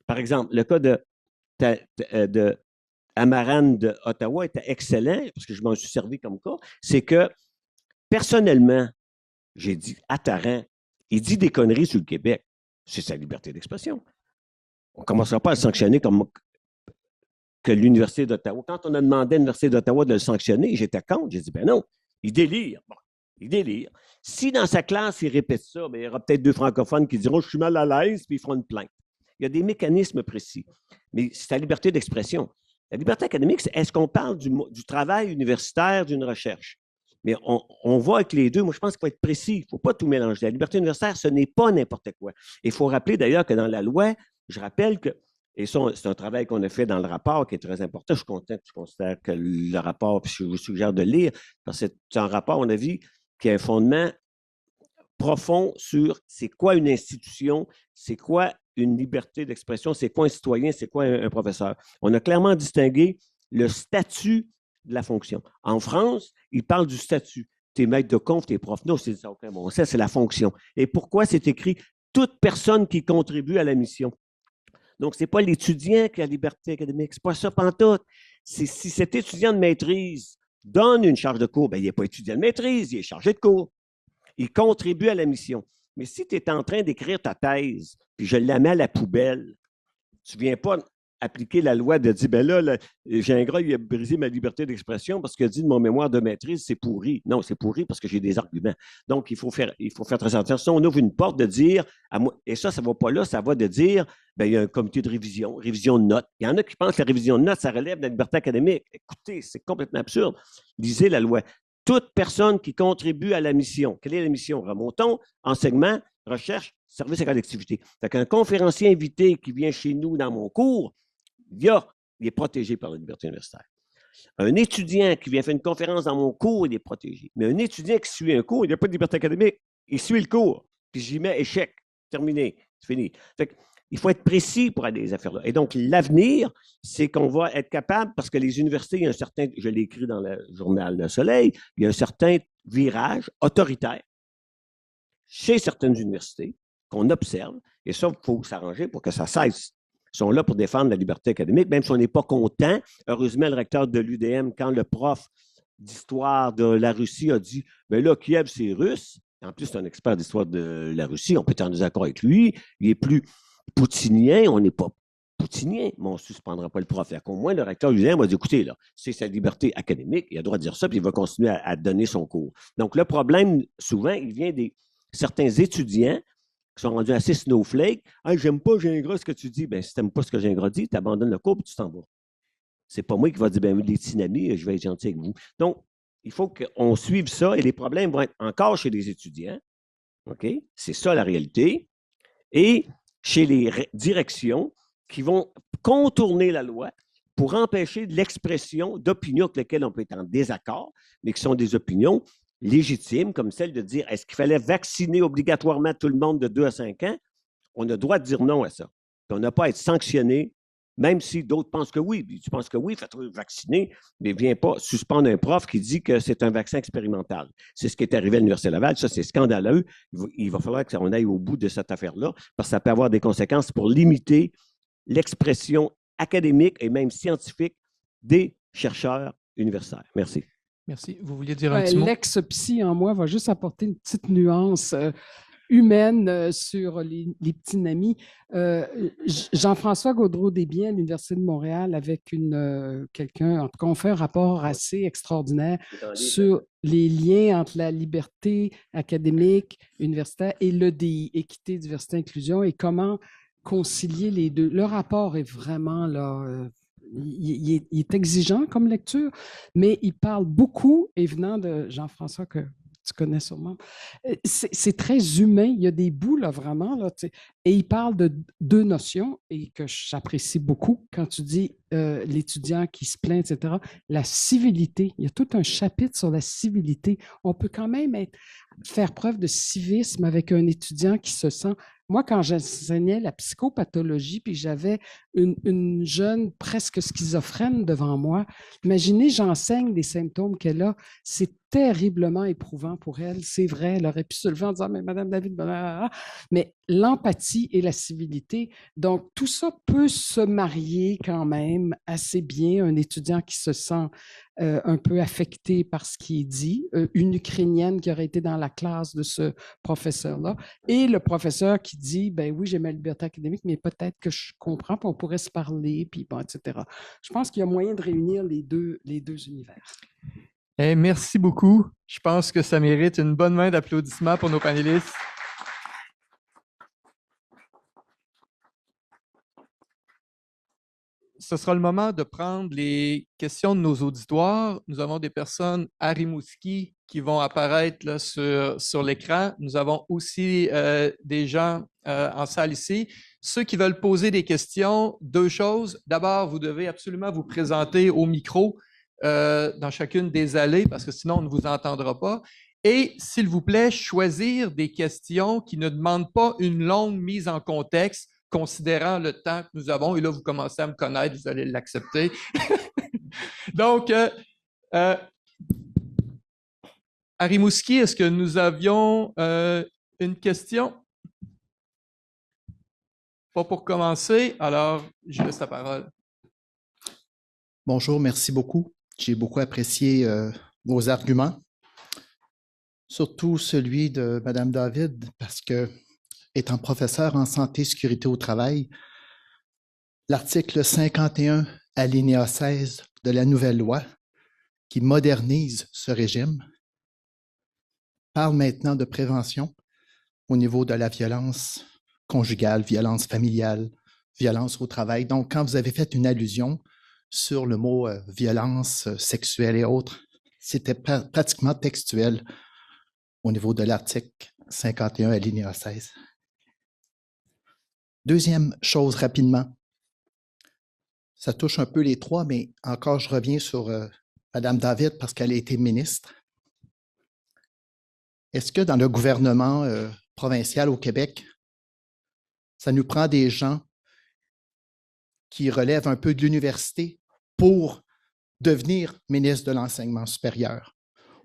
Par exemple, le cas de Amaran de Ottawa était excellent, parce que je m'en suis servi comme cas, c'est que, personnellement, j'ai dit, Attaran, il dit des conneries sur le Québec. C'est sa liberté d'expression. On ne commencera pas à le sanctionner comme que l'Université d'Ottawa. Quand on a demandé à l'Université d'Ottawa de le sanctionner, j'étais contre. J'ai dit, ben non, il délire. Bon, il délire. Si dans sa classe, il répète ça, bien, il y aura peut-être 2 francophones qui diront, je suis mal à l'aise, puis ils feront une plainte. Il y a des mécanismes précis. Mais c'est la liberté d'expression. La liberté académique, c'est est-ce qu'on parle du travail universitaire d'une recherche? Mais on voit avec les deux, moi je pense qu'il faut être précis, il ne faut pas tout mélanger. La liberté universitaire, ce n'est pas n'importe quoi. Il faut rappeler d'ailleurs que dans la loi, je rappelle que, et ça, c'est un travail qu'on a fait dans le rapport qui est très important, je suis content que tu considères que le rapport, puis je vous suggère de le lire, parce que c'est un rapport, on a vu, qui a un fondement profond sur c'est quoi une institution, c'est quoi une liberté d'expression, c'est quoi un citoyen, c'est quoi un professeur. On a clairement distingué le statut de la fonction. En France, ils parlent du statut. T'es maître de conf, t'es prof. Non, c'est ça, bon, ça, c'est la fonction. Et pourquoi c'est écrit toute personne qui contribue à la mission? Donc, ce n'est pas l'étudiant qui a la liberté académique. Ce n'est pas ça pantoute. Si cet étudiant de maîtrise donne une charge de cours, bien, il n'est pas étudiant de maîtrise, il est chargé de cours. Il contribue à la mission. Mais si tu es en train d'écrire ta thèse, puis je la mets à la poubelle, tu ne viens pas appliquer la loi de dire, ben là, Gingras, il a brisé ma liberté d'expression parce qu'il a dit de mon mémoire de maîtrise, c'est pourri. Non, c'est pourri parce que j'ai des arguments. Donc, il faut faire très attention. On ouvre une porte de dire, et ça ne va pas là, ça va de dire, ben, il y a un comité de révision de notes. Il y en a qui pensent que la révision de notes, ça relève de la liberté académique. Écoutez, c'est complètement absurde. Lisez la loi. Toute personne qui contribue à la mission. Quelle est la mission? Remontons, enseignement, recherche, service à collectivité. Fait qu'un conférencier invité qui vient chez nous dans mon cours, il est protégé par la liberté universitaire. Un étudiant qui vient faire une conférence dans mon cours, il est protégé. Mais un étudiant qui suit un cours, il n'a pas de liberté académique. Il suit le cours, puis j'y mets échec, terminé, c'est fini. Fait que, il faut être précis pour aller à des affaires-là. Et donc, l'avenir, c'est qu'on va être capable, parce que les universités, il y a un certain, je l'ai écrit dans le journal Le Soleil, il y a un certain virage autoritaire chez certaines universités qu'on observe, et ça, il faut s'arranger pour que ça cesse. Ils sont là pour défendre la liberté académique, même si on n'est pas content. Heureusement, le recteur de l'UDM, quand le prof d'histoire de la Russie a dit « Bien là, Kiev, c'est russe », en plus, c'est un expert d'histoire de la Russie, on peut être en désaccord avec lui, il est plus poutinien, on n'est pas poutinien, mais on ne suspendra pas le prof. Au moins, le recteur de l'UDM va dire « Écoutez, là, c'est sa liberté académique, il a le droit de dire ça, puis il va continuer à donner son cours. » Donc, le problème, souvent, il vient des certains étudiants qui sont rendus assez snowflake. Hey, j'aime pas Gingras ce que tu dis. Ben, si tu n'aimes pas ce que Gingras dit, tu abandonnes le cours et tu t'en vas. C'est pas moi qui va dire, ben, les petits amis, je vais être gentil avec vous. Donc, il faut qu'on suive ça et les problèmes vont être encore chez les étudiants. OK? C'est ça la réalité. Et chez les directions qui vont contourner la loi pour empêcher l'expression d'opinions avec lesquelles on peut être en désaccord, mais qui sont des opinions légitimes, comme celle de dire est-ce qu'il fallait vacciner obligatoirement tout le monde de 2 à 5 ans? On a le droit de dire non à ça. Puis on n'a pas à être sanctionné, même si d'autres pensent que oui. Puis tu penses que oui, fais-toi vacciner, mais viens pas suspendre un prof qui dit que c'est un vaccin expérimental. C'est ce qui est arrivé à l'Université Laval. Ça, c'est scandaleux. Il va falloir qu'on aille au bout de cette affaire-là, parce que ça peut avoir des conséquences pour limiter l'expression académique et même scientifique des chercheurs universitaires. Merci. Merci. Vous vouliez dire un petit mot? L'ex-psy en moi va juste apporter une petite nuance humaine sur les petits amis. Jean-François Gaudreau-Desbiens à l'Université de Montréal avec quelqu'un, en tout cas, on fait un rapport assez extraordinaire sur les liens entre la liberté académique, universitaire et l'EDI, équité, diversité, inclusion, et comment concilier les deux. Le rapport est vraiment là... Il est exigeant comme lecture, mais il parle beaucoup, et venant de Jean-François, que tu connais sûrement, c'est très humain. Il y a des bouts, là, vraiment, là, et il parle de deux notions, et que j'apprécie beaucoup quand tu dis l'étudiant qui se plaint, etc. La civilité. Il y a tout un chapitre sur la civilité. On peut quand même faire preuve de civisme avec un étudiant qui se sent... Moi, quand j'enseignais la psychopathologie, puis j'avais une jeune presque schizophrène devant moi, imaginez, j'enseigne les symptômes qu'elle a. C'est terriblement éprouvant pour elle. C'est vrai, elle aurait pu se lever en disant « Mais Madame David, blablabla. » Mais l'empathie et la civilité, donc tout ça peut se marier quand même assez bien. Un étudiant qui se sent un peu affecté par ce qui est dit, une Ukrainienne qui aurait été dans la classe de ce professeur-là, et le professeur qui dit, ben oui, j'ai ma liberté académique, mais peut-être que je comprends, puis on pourrait se parler, puis bon, etc. Je pense qu'il y a moyen de réunir les deux univers. Merci beaucoup. Je pense que ça mérite une bonne main d'applaudissements pour nos panélistes. Ce sera le moment de prendre les questions de nos auditoires. Nous avons des personnes à Rimouski qui vont apparaître là, sur l'écran. Nous avons aussi des gens en salle ici. Ceux qui veulent poser des questions, deux choses. D'abord, vous devez absolument vous présenter au micro dans chacune des allées parce que sinon, on ne vous entendra pas. Et, s'il vous plaît, choisir des questions qui ne demandent pas une longue mise en contexte, considérant le temps que nous avons. Et là, vous commencez à me connaître, vous allez l'accepter. Donc, à Rimouski, est-ce que nous avions une question? Pas pour commencer, alors je laisse la parole. Bonjour, merci beaucoup. J'ai beaucoup apprécié vos arguments, surtout celui de Mme David, parce que, étant professeur en santé et sécurité au travail, l'article 51, alinéa 16 de la nouvelle loi, qui modernise ce régime, parle maintenant de prévention au niveau de la violence conjugale, violence familiale, violence au travail. Donc, quand vous avez fait une allusion sur le mot violence sexuelle et autres, c'était pratiquement textuel au niveau de l'article 51 alinéa 16. Deuxième chose rapidement, ça touche un peu les trois, mais encore je reviens sur Mme David parce qu'elle a été ministre. Est-ce que dans le gouvernement provincial au Québec, ça nous prend des gens qui relèvent un peu de l'université pour devenir ministre de l'enseignement supérieur,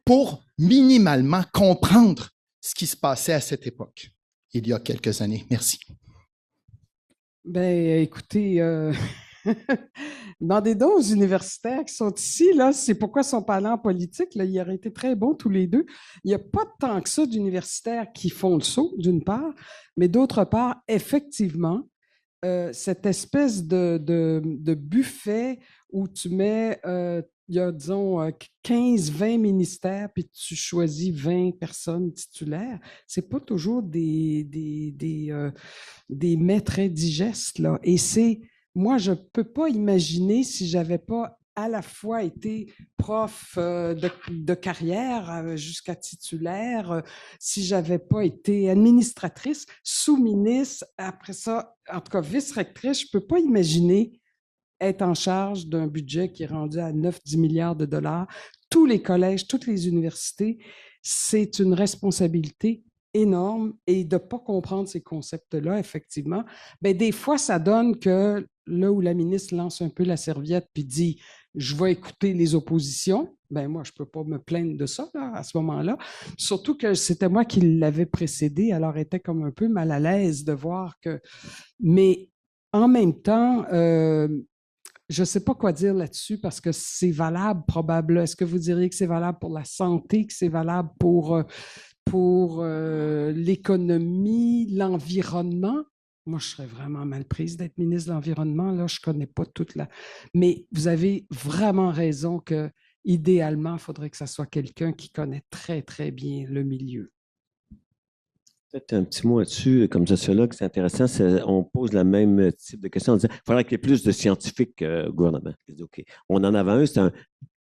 pour minimalement comprendre ce qui se passait à cette époque, il y a quelques années? Merci. Bien, écoutez, demandez donc aux universitaires qui sont ici, là, c'est pourquoi ils sont pas allés en politique, là, ils auraient été très bons tous les deux. Il n'y a pas tant que ça d'universitaires qui font le saut, d'une part, mais d'autre part, effectivement, cette espèce de buffet où tu mets, il y a, disons, 15-20 ministères, puis tu choisis 20 personnes titulaires, c'est pas toujours des mets très digestes, là. Et moi, je peux pas imaginer si j'avais pas à la fois été prof de carrière jusqu'à titulaire, si j'avais pas été administratrice, sous-ministre, après ça, en tout cas vice-rectrice, je peux pas imaginer être en charge d'un budget qui est rendu à 9-10 milliards de dollars. Tous les collèges, toutes les universités, c'est une responsabilité énorme et de ne pas comprendre ces concepts-là, effectivement, bien, des fois, ça donne que là où la ministre lance un peu la serviette puis dit « je vais écouter les oppositions », bien moi, je ne peux pas me plaindre de ça là, à ce moment-là. Surtout que c'était moi qui l'avais précédé, alors elle était comme un peu mal à l'aise de voir que... Mais en même temps, je ne sais pas quoi dire là-dessus parce que c'est valable probablement. Est-ce que vous diriez que c'est valable pour la santé, que c'est valable pour l'économie, l'environnement? Moi, je serais vraiment mal prise d'être ministre de l'Environnement. Là, je ne connais pas toute la... Mais vous avez vraiment raison que idéalement, il faudrait que ce soit quelqu'un qui connaît très, très bien le milieu. Peut-être un petit mot là-dessus, comme sociologue, c'est intéressant. On pose le même type de question en disant qu'il faudrait qu'il y ait plus de scientifiques au gouvernement. OK. On en avait un, c'est un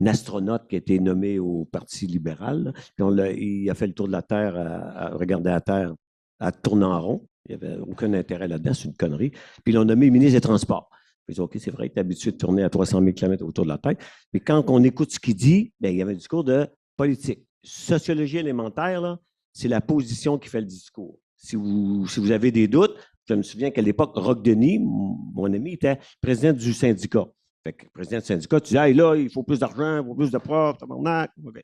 astronaute qui a été nommé au Parti libéral. Puis il a fait le tour de la Terre, à regarder la Terre, à tourner en rond. Il n'y avait aucun intérêt là-dedans, c'est une connerie. Puis ils l'ont nommé ministre des Transports. Puis ils ont dit, OK, c'est vrai, tu es habitué de tourner à 300 000 km autour de la Terre. Mais quand on écoute ce qu'il dit, bien, il y avait un discours de politique. Sociologie élémentaire, là, c'est la position qui fait le discours. Si vous avez des doutes, je me souviens qu'à l'époque, Roch Denis, mon ami, était président du syndicat. Fait que président du syndicat, tu dis, hey, là, il faut plus d'argent, il faut plus de profs, tabarnak. Okay.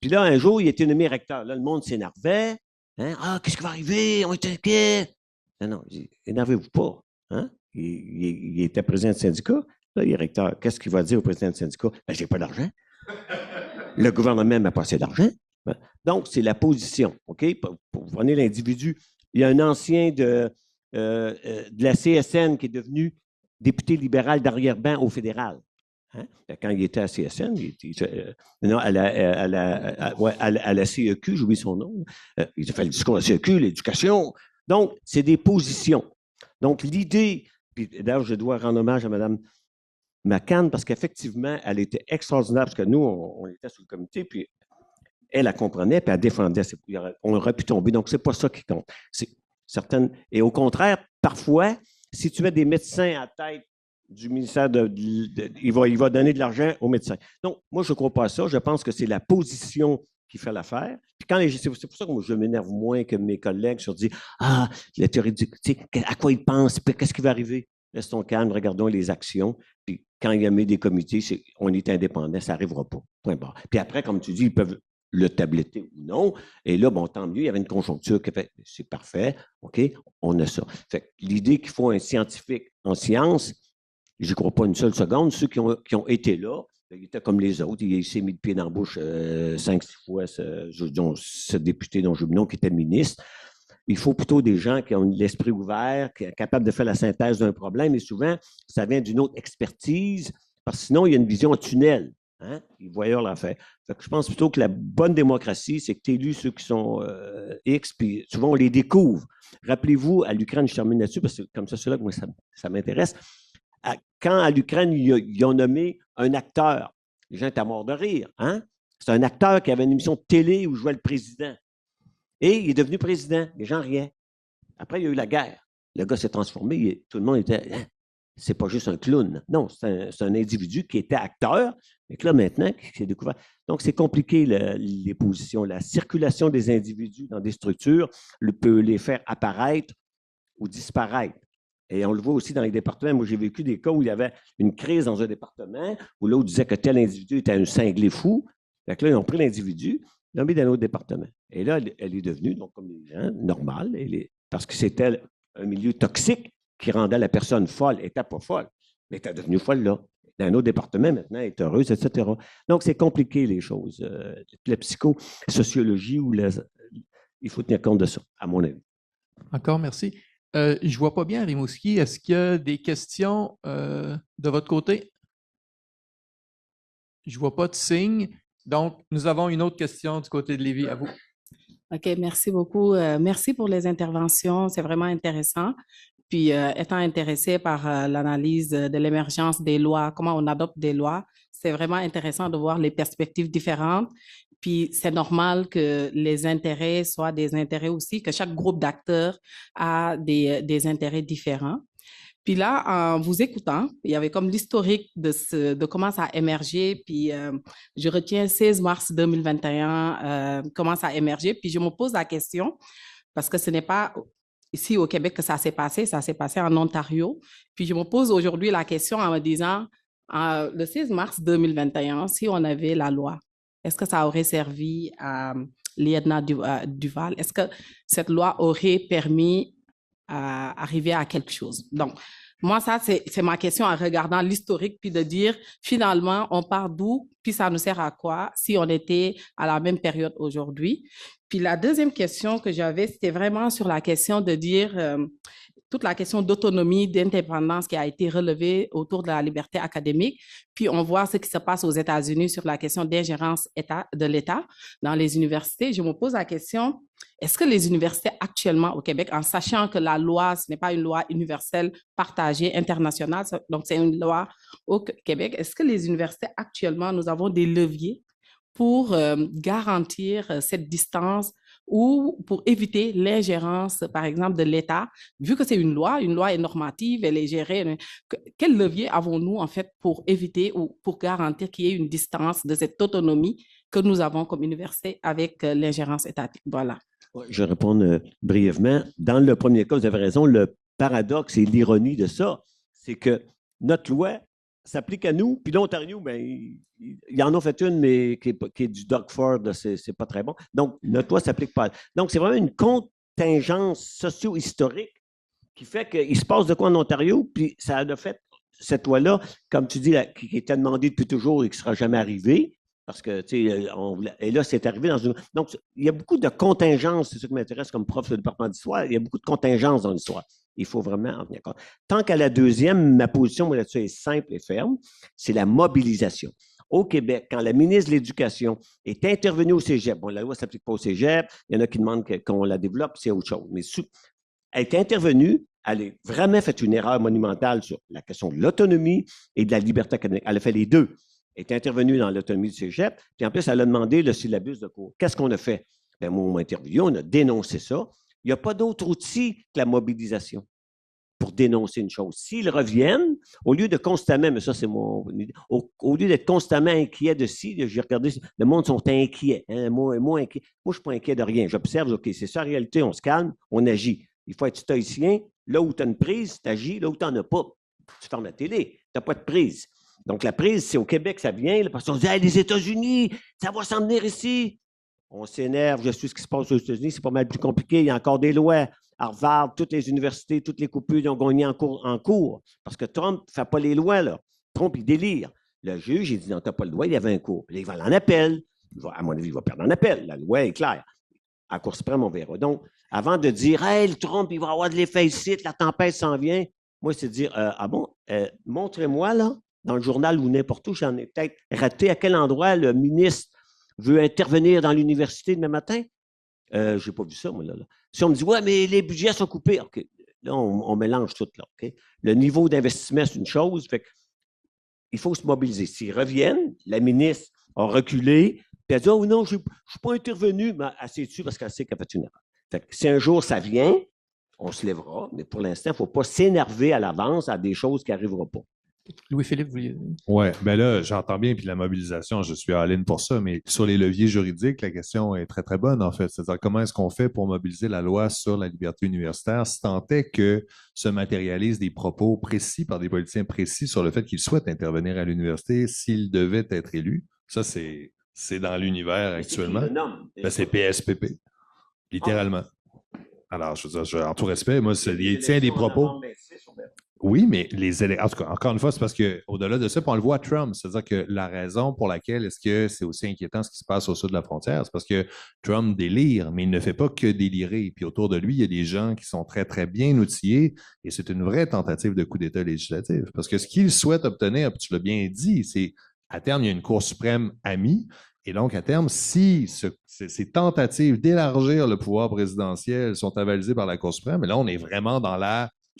Puis là, un jour, il était nommé recteur. Là, le monde s'énervait. Hein? Ah, qu'est-ce qui va arriver? On est inquiet. Non, énervez-vous pas. Hein? Il était président du syndicat. Là, il est recteur. Qu'est-ce qu'il va dire au président du syndicat? Ben, j'ai pas d'argent. Le gouvernement n'a pas assez d'argent. Donc, c'est la position. OK? Pour prenez l'individu. Il y a un ancien de la CSN qui est devenu député libéral d'arrière-ban au fédéral. Hein? Quand il était à CSN, non, à la CEQ, j'oublie son nom. Il a fait le discours à la CEQ, l'éducation. Donc, c'est des positions. Donc, l'idée, puis d'ailleurs, je dois rendre hommage à Mme McCann parce qu'effectivement, elle était extraordinaire parce que nous, on était sur le comité, puis elle comprenait, puis elle défendait. On aurait pu tomber. Donc, c'est pas ça qui compte. C'est certaines. Et au contraire, parfois, si tu mets des médecins à tête du ministère il va donner de l'argent aux médecins. Donc, moi, je ne crois pas à ça. Je pense que c'est la position qui fait l'affaire. Puis quand c'est pour ça que moi, je m'énerve moins que mes collègues sur dire ah, la théorie du. Tu sais, à quoi ils pensent, qu'est-ce qui va arriver? Restons calmes, regardons les actions. Puis quand il y a mis des comités, on est indépendant, ça n'arrivera pas. Point barre. Puis après, comme tu dis, ils peuvent le tabletter ou non. Et là, bon, tant mieux, il y avait une conjoncture qui fait c'est parfait, OK, on a ça. Fait que l'idée qu'il faut un scientifique en sciences, je n'y crois pas une seule seconde. Ceux qui ont été là, il était comme les autres. Il s'est mis le pied dans la bouche 5-6 fois, ce député dont j'ai oublié le nom, qui était ministre. Il faut plutôt des gens qui ont l'esprit ouvert, qui sont capables de faire la synthèse d'un problème. Et souvent, ça vient d'une autre expertise, parce que sinon, il y a une vision en tunnel. Hein? Ils voient l'affaire. Je pense plutôt que la bonne démocratie, c'est que tu élus ceux qui sont X, puis souvent, on les découvre. Rappelez-vous, à l'Ukraine, je termine là-dessus, parce que comme ça, c'est là que moi, ça m'intéresse. Quand à l'Ukraine, ils ont nommé un acteur, les gens étaient à mort de rire. Hein? C'est un acteur qui avait une émission de télé où jouait le président. Et il est devenu président. Les gens riaient. Après, il y a eu la guerre. Le gars s'est transformé. Tout le monde était... C'est pas juste un clown. Non, c'est un individu qui était acteur, mais que là, maintenant, qui s'est découvert. Donc, c'est compliqué, les positions. La circulation des individus dans des structures peut les faire apparaître ou disparaître. Et on le voit aussi dans les départements. Moi, j'ai vécu des cas où il y avait une crise dans un département, où l'autre disait que tel individu était un cinglé fou. Fait que là, ils ont pris l'individu, l'ont mis dans un autre département. Et là, elle est devenue, donc, comme les gens, normale, parce que c'était un milieu toxique qui rendait la personne folle. Elle n'était pas folle, mais elle était devenue folle là. Dans un autre département, maintenant, elle est heureuse, etc. Donc, c'est compliqué, les choses. La psychosociologie, il faut tenir compte de ça, à mon avis. Encore, merci. Je ne vois pas bien, Rimouski. Est-ce qu'il y a des questions de votre côté? Je ne vois pas de signe. Donc, nous avons une autre question du côté de Lévis. À vous. OK, merci beaucoup. Merci pour les interventions. C'est vraiment intéressant. Puis, étant intéressé par l'analyse de l'émergence des lois, comment on adopte des lois, c'est vraiment intéressant de voir les perspectives différentes. Puis, c'est normal que les intérêts soient des intérêts aussi, que chaque groupe d'acteurs a des intérêts différents. Puis là, en vous écoutant, il y avait comme l'historique de comment ça a émergé. Puis, je retiens 16 mars 2021, comment ça a émergé. Puis, je me pose la question, parce que ce n'est pas ici au Québec que ça s'est passé en Ontario. Puis je me pose aujourd'hui la question en me disant, le 16 mars 2021, si on avait la loi, est-ce que ça aurait servi à Lieutenant Duval? Est-ce que cette loi aurait permis d'arriver à quelque chose? Donc, moi, ça, c'est ma question en regardant l'historique, puis de dire, finalement, on part d'où, puis ça nous sert à quoi si on était à la même période aujourd'hui? Puis la deuxième question que j'avais, c'était vraiment sur la question de dire toute la question d'autonomie, d'indépendance qui a été relevée autour de la liberté académique. Puis on voit ce qui se passe aux États-Unis sur la question d'ingérence de l'État dans les universités. Je me pose la question, est-ce que les universités actuellement au Québec, en sachant que la loi, ce n'est pas une loi universelle partagée, internationale, donc c'est une loi au Québec, est-ce que les universités actuellement, nous avons des leviers pour garantir cette distance ou pour éviter l'ingérence, par exemple, de l'État, vu que c'est une loi est normative, elle est gérée. Quel levier avons-nous, en fait, pour éviter ou pour garantir qu'il y ait une distance de cette autonomie que nous avons comme université avec l'ingérence étatique? Voilà. Je vais répondre brièvement. Dans le premier cas, vous avez raison, le paradoxe et l'ironie de ça, c'est que notre loi s'applique à nous, puis l'Ontario, ben, il en a fait une, mais qui est du Doug Ford, c'est pas très bon. Donc, notre loi ne s'applique pas. Donc, c'est vraiment une contingence socio-historique qui fait qu'il se passe de quoi en Ontario, puis ça a fait cette loi-là, comme tu dis, qui était demandée depuis toujours et qui ne sera jamais arrivée, parce que, tu sais, et là, c'est arrivé dans une... Donc, il y a beaucoup de contingences, c'est ça qui m'intéresse comme prof du département d'histoire, il y a beaucoup de contingences dans l'histoire. Il faut vraiment en tenir compte. Tant qu'à la deuxième, ma position là-dessus est simple et ferme, c'est la mobilisation. Au Québec, quand la ministre de l'Éducation est intervenue au cégep, bon, la loi ne s'applique pas au cégep, il y en a qui demandent qu'on la développe, c'est autre chose. Mais elle est intervenue, elle a vraiment fait une erreur monumentale sur la question de l'autonomie et de la liberté académique. Elle a fait les deux. Elle est intervenue dans l'autonomie du cégep, puis en plus, elle a demandé le syllabus de cours. Qu'est-ce qu'on a fait? Bien, moi, on m'a interviewé, on a dénoncé ça. Il n'y a pas d'autre outil que la mobilisation. pour dénoncer une chose. S'ils reviennent, au lieu de constamment, mais ça c'est au lieu d'être constamment inquiet de j'ai regardé, le monde sont inquiets, hein, moi inquiet. Moi, je ne suis pas inquiet de rien. J'observe, OK, c'est ça la réalité, on se calme, on agit. Il faut être stoïcien. Là où tu as une prise, tu agis. Là où tu n'en as pas, tu fermes la télé. Tu n'as pas de prise. Donc, la prise, c'est au Québec, ça vient, là, parce qu'on se dit, hey, les États-Unis, ça va s'en venir ici. On s'énerve, je sais ce qui se passe aux États-Unis, c'est pas mal plus compliqué. Il y a encore des lois. Harvard, toutes les universités, toutes les coupures, ils ont gagné en cours. Parce que Trump ne fait pas les lois, là. Trump, il délire. Le juge, il dit, non, tu n'as pas le droit, il y avait un cours. Là, il va en appel. À mon avis, il va perdre en appel. La loi est claire. À la Cour suprême, on verra. Donc, avant de dire, hey, le Trump, il va avoir de l'effet ici, la tempête s'en vient, moi, c'est de dire, ah bon, montrez-moi, là, dans le journal ou n'importe où, j'en ai peut-être raté à quel endroit le ministre veut intervenir dans l'université demain matin. Je n'ai pas vu ça, moi, là. Si on me dit, ouais, mais les budgets sont coupés, OK. Là, on mélange tout, là, OK. Le niveau d'investissement, c'est une chose. Fait il faut se mobiliser. S'ils reviennent, la ministre a reculé, puis elle dit, oh non, je ne suis pas intervenu, mais elle s'est dessus parce qu'elle sait qu'elle a fait une erreur. Fait que si un jour ça vient, on se lèvera, mais pour l'instant, il ne faut pas s'énerver à l'avance à des choses qui n'arriveront pas. Louis-Philippe, vous vouliez... Oui, bien là, j'entends bien, puis la mobilisation, je suis all-in pour ça, mais sur les leviers juridiques, la question est très, très bonne, en fait. C'est-à-dire, comment est-ce qu'on fait pour mobiliser la loi sur la liberté universitaire si tant est que se matérialisent des propos précis par des politiciens précis sur le fait qu'ils souhaitent intervenir à l'université s'ils devaient être élus? Ça, c'est dans l'univers actuellement. C'est PSPP, littéralement. Alors, je veux dire, en tout respect, moi, il tient des propos... Oui, mais en tout cas, encore une fois, c'est parce qu'au-delà de ça, on le voit à Trump. C'est-à-dire que la raison pour laquelle est-ce que c'est aussi inquiétant ce qui se passe au sud de la frontière, c'est parce que Trump délire, mais il ne fait pas que délirer. Puis autour de lui, il y a des gens qui sont très, très bien outillés et c'est une vraie tentative de coup d'État législatif. Parce que ce qu'il souhaite obtenir, puis tu l'as bien dit, c'est à terme, il y a une Cour suprême amie. Et donc, à terme, si ces tentatives d'élargir le pouvoir présidentiel sont avalisées par la Cour suprême, là, on est vraiment dans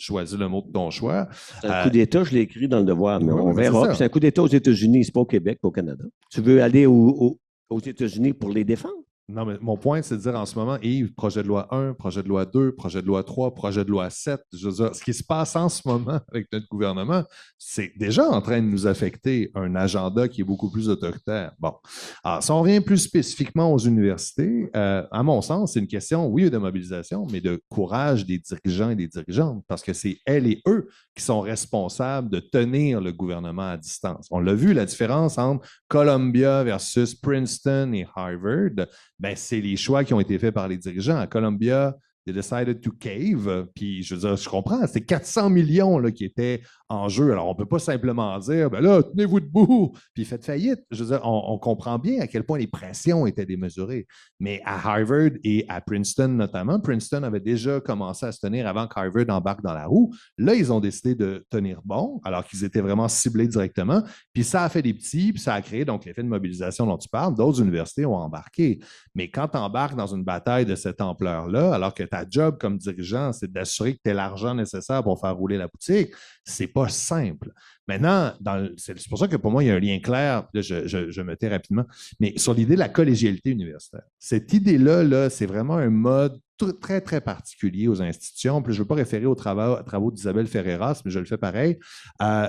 choisis le mot de ton choix. C'est un coup d'État, je l'ai écrit dans le devoir, mais on verra. C'est un coup d'État aux États-Unis, c'est pas au Québec, pas au Canada. Tu veux aller aux États-Unis pour les défendre? Non, mais mon point, c'est de dire en ce moment, Yves, projet de loi 1, projet de loi 2, projet de loi 3, projet de loi 7, je veux dire, ce qui se passe en ce moment avec notre gouvernement, c'est déjà en train de nous affecter un agenda qui est beaucoup plus autoritaire. Bon, alors, si on revient plus spécifiquement aux universités, à mon sens, c'est une question, oui, de mobilisation, mais de courage des dirigeants et des dirigeantes, parce que c'est elles et eux qui sont responsables de tenir le gouvernement à distance. On l'a vu, la différence entre Columbia versus Princeton et Harvard, ben, c'est les choix qui ont été faits par les dirigeants. À Columbia, they decided to cave. Puis, je veux dire, je comprends, c'était 400 millions là, qui étaient en jeu. Alors, on ne peut pas simplement dire, ben là, tenez-vous debout, puis faites faillite. Je veux dire, on comprend bien à quel point les pressions étaient démesurées. Mais à Harvard et à Princeton notamment, Princeton avait déjà commencé à se tenir avant qu'Harvard embarque dans la roue. Là, ils ont décidé de tenir bon, alors qu'ils étaient vraiment ciblés directement. Puis ça a fait des petits, puis ça a créé donc l'effet de mobilisation dont tu parles. D'autres universités ont embarqué. Mais quand tu embarques dans une bataille de cette ampleur-là, alors que ta job comme dirigeant, c'est d'assurer que tu aies l'argent nécessaire pour faire rouler la boutique, c'est pas simple. Maintenant, c'est pour ça que pour moi, il y a un lien clair, là, je me tais rapidement, mais sur l'idée de la collégialité universitaire. Cette idée-là, c'est vraiment un mode très, très particulier aux institutions. Puis je ne veux pas référer aux travaux d'Isabelle Ferreras, mais je le fais pareil.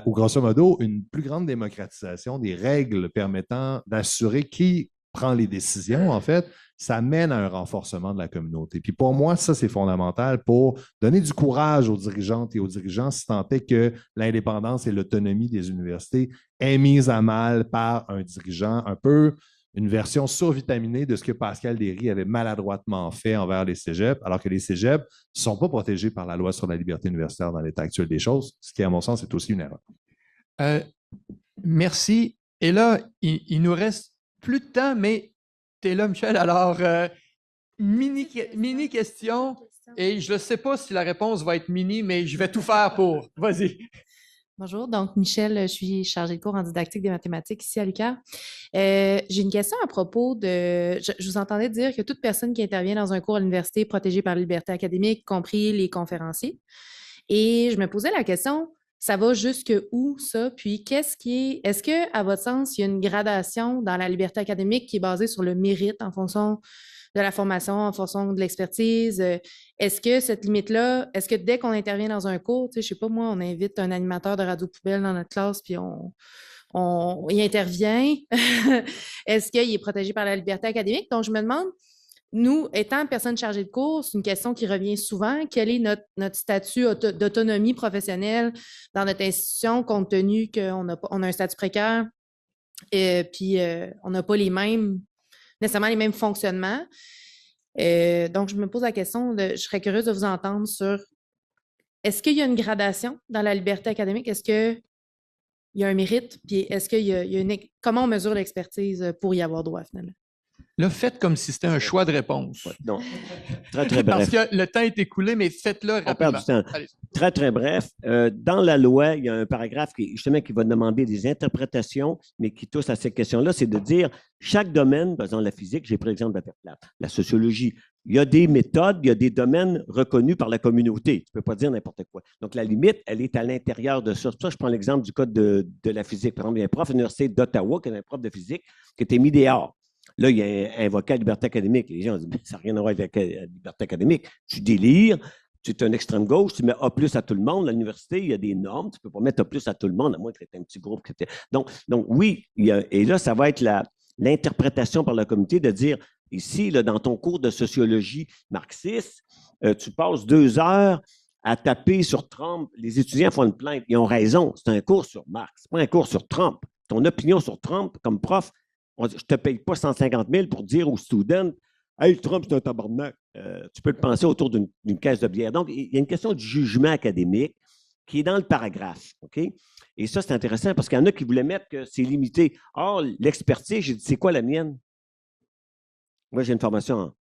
Ou grosso modo, une plus grande démocratisation des règles permettant d'assurer qui prend les décisions, en fait, ça mène à un renforcement de la communauté. Puis pour moi, ça, c'est fondamental pour donner du courage aux dirigeantes et aux dirigeants si tant est que l'indépendance et l'autonomie des universités est mise à mal par un dirigeant, un peu une version survitaminée de ce que Pascal Derry avait maladroitement fait envers les cégeps, alors que les cégeps ne sont pas protégés par la loi sur la liberté universitaire dans l'état actuel des choses, ce qui, à mon sens, est aussi une erreur. Merci. Et là, il nous reste plus de temps, mais tu es là, Michel. Alors, mini question. Et je ne sais pas si la réponse va être mini, mais je vais tout faire pour. Vas-y. Bonjour, donc Michel, je suis chargée de cours en didactique des mathématiques ici à l'UQAM. J'ai une question à propos de... Je vous entendais dire que toute personne qui intervient dans un cours à l'université est protégée par la liberté académique, y compris les conférenciers. Et je me posais la question, ça va jusque où ça? Puis est-ce que, à votre sens, il y a une gradation dans la liberté académique qui est basée sur le mérite en fonction de la formation en fonction de l'expertise. Est-ce que cette limite-là, est-ce que dès qu'on intervient dans un cours, tu sais, je sais pas moi, on invite un animateur de radio poubelle dans notre classe, puis il intervient. Est-ce qu'il est protégé par la liberté académique? Donc, je me demande, nous, étant personne chargée de cours, c'est une question qui revient souvent. Quel est notre statut d'autonomie professionnelle dans notre institution, compte tenu qu'on a un statut précaire et puis on n'a pas nécessairement les mêmes fonctionnements. Donc, je me pose la question, je serais curieuse de vous entendre sur est-ce qu'il y a une gradation dans la liberté académique? Est-ce qu'il y a un mérite? Puis est-ce qu'il y a comment on mesure l'expertise pour y avoir droit, finalement? Là, faites comme si c'était un choix de réponse. Ouais, non. Très, très bref. Parce que le temps est écoulé, mais faites-le rapidement. On perd du temps. Allez. Très, très bref. Dans la loi, il y a un paragraphe qui va demander des interprétations, mais qui touche à cette question-là, c'est de dire chaque domaine, par exemple la physique, j'ai pris l'exemple de la sociologie, il y a des méthodes, il y a des domaines reconnus par la communauté. Tu ne peux pas dire n'importe quoi. Donc, la limite, elle est à l'intérieur de ça. C'est pour ça que je prends l'exemple du code de la physique. Par exemple, il y a un prof à l'Université d'Ottawa qui est un prof de physique qui était mis dehors. Là, il y a invoqué la liberté académique. Les gens ont dit, ça n'a rien à voir avec la liberté académique. Tu délires, tu es un extrême gauche, tu mets A+ à tout le monde. À l'université, il y a des normes. Tu ne peux pas mettre A+ à tout le monde, à moins que tu aies un petit groupe. Donc oui, et là, ça va être l'interprétation par la communauté de dire, ici, là, dans ton cours de sociologie marxiste, tu passes 2 heures à taper sur Trump. Les étudiants font une plainte. Ils ont raison. C'est un cours sur Marx, pas un cours sur Trump. Ton opinion sur Trump, comme prof, je ne te paye pas 150 000 pour dire aux students « Hey, Trump, c'est un tabarnak. » Tu peux le penser autour d'une caisse de bière. Donc, il y a une question de jugement académique qui est dans le paragraphe. OK? Et ça, c'est intéressant parce qu'il y en a qui voulaient mettre que c'est limité. Or, l'expertise, j'ai dit, c'est quoi la mienne? Moi, j'ai une formation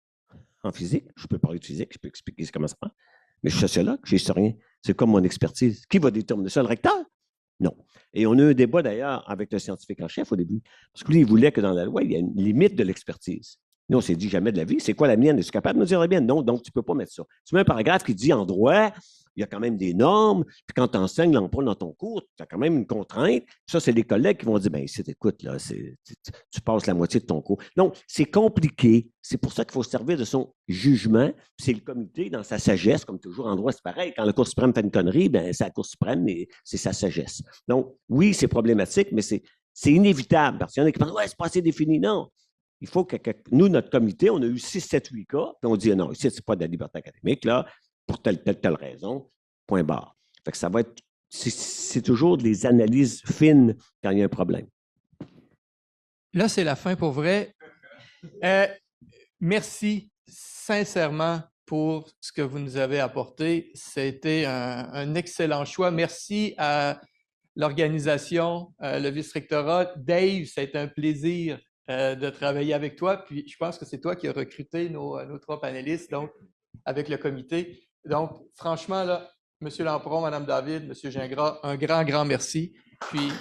en physique. Je peux parler de physique, je peux expliquer comment ça marche. Mais je suis sociologue, je ne sais rien. C'est comme mon expertise. Qui va déterminer ça? Le recteur? Non. Et on a eu un débat d'ailleurs avec le scientifique en chef au début, parce que lui, il voulait que dans la loi, il y ait une limite de l'expertise. Nous, on s'est dit jamais de la vie, c'est quoi la mienne? Es-tu capable de me dire la mienne? Non, donc tu ne peux pas mettre ça. Tu mets un paragraphe qui dit en droit, il y a quand même des normes, puis quand tu enseignes l'emploi dans ton cours, tu as quand même une contrainte. Ça, c'est les collègues qui vont dire, bien, ici, écoute, là, tu passes la moitié de ton cours. Donc, c'est compliqué. C'est pour ça qu'il faut se servir de son jugement. C'est le comité, dans sa sagesse, comme toujours en droit, c'est pareil. Quand la Cour suprême fait une connerie, bien, c'est la Cour suprême, mais c'est sa sagesse. Donc, oui, c'est problématique, mais c'est inévitable. Parce qu'il y en a qui pensent, ouais, c'est pas assez défini. Non. Il faut que nous, notre comité, on a eu 6, 7, 8 cas, puis on dit, non, ici, c'est pas de la liberté académique, là, pour telle raison, point barre. Fait que ça va être, c'est toujours des analyses fines quand il y a un problème. Là, c'est la fin pour vrai. Merci sincèrement pour ce que vous nous avez apporté. C'était un excellent choix. Merci à l'organisation, le vice-rectorat. Dave, ça a été un plaisir de travailler avec toi. Puis, je pense que c'est toi qui as recruté nos 3 panélistes, donc, avec le comité. Donc, franchement, là, M. Lampron, Mme David, M. Gingras, un grand, grand merci. Puis...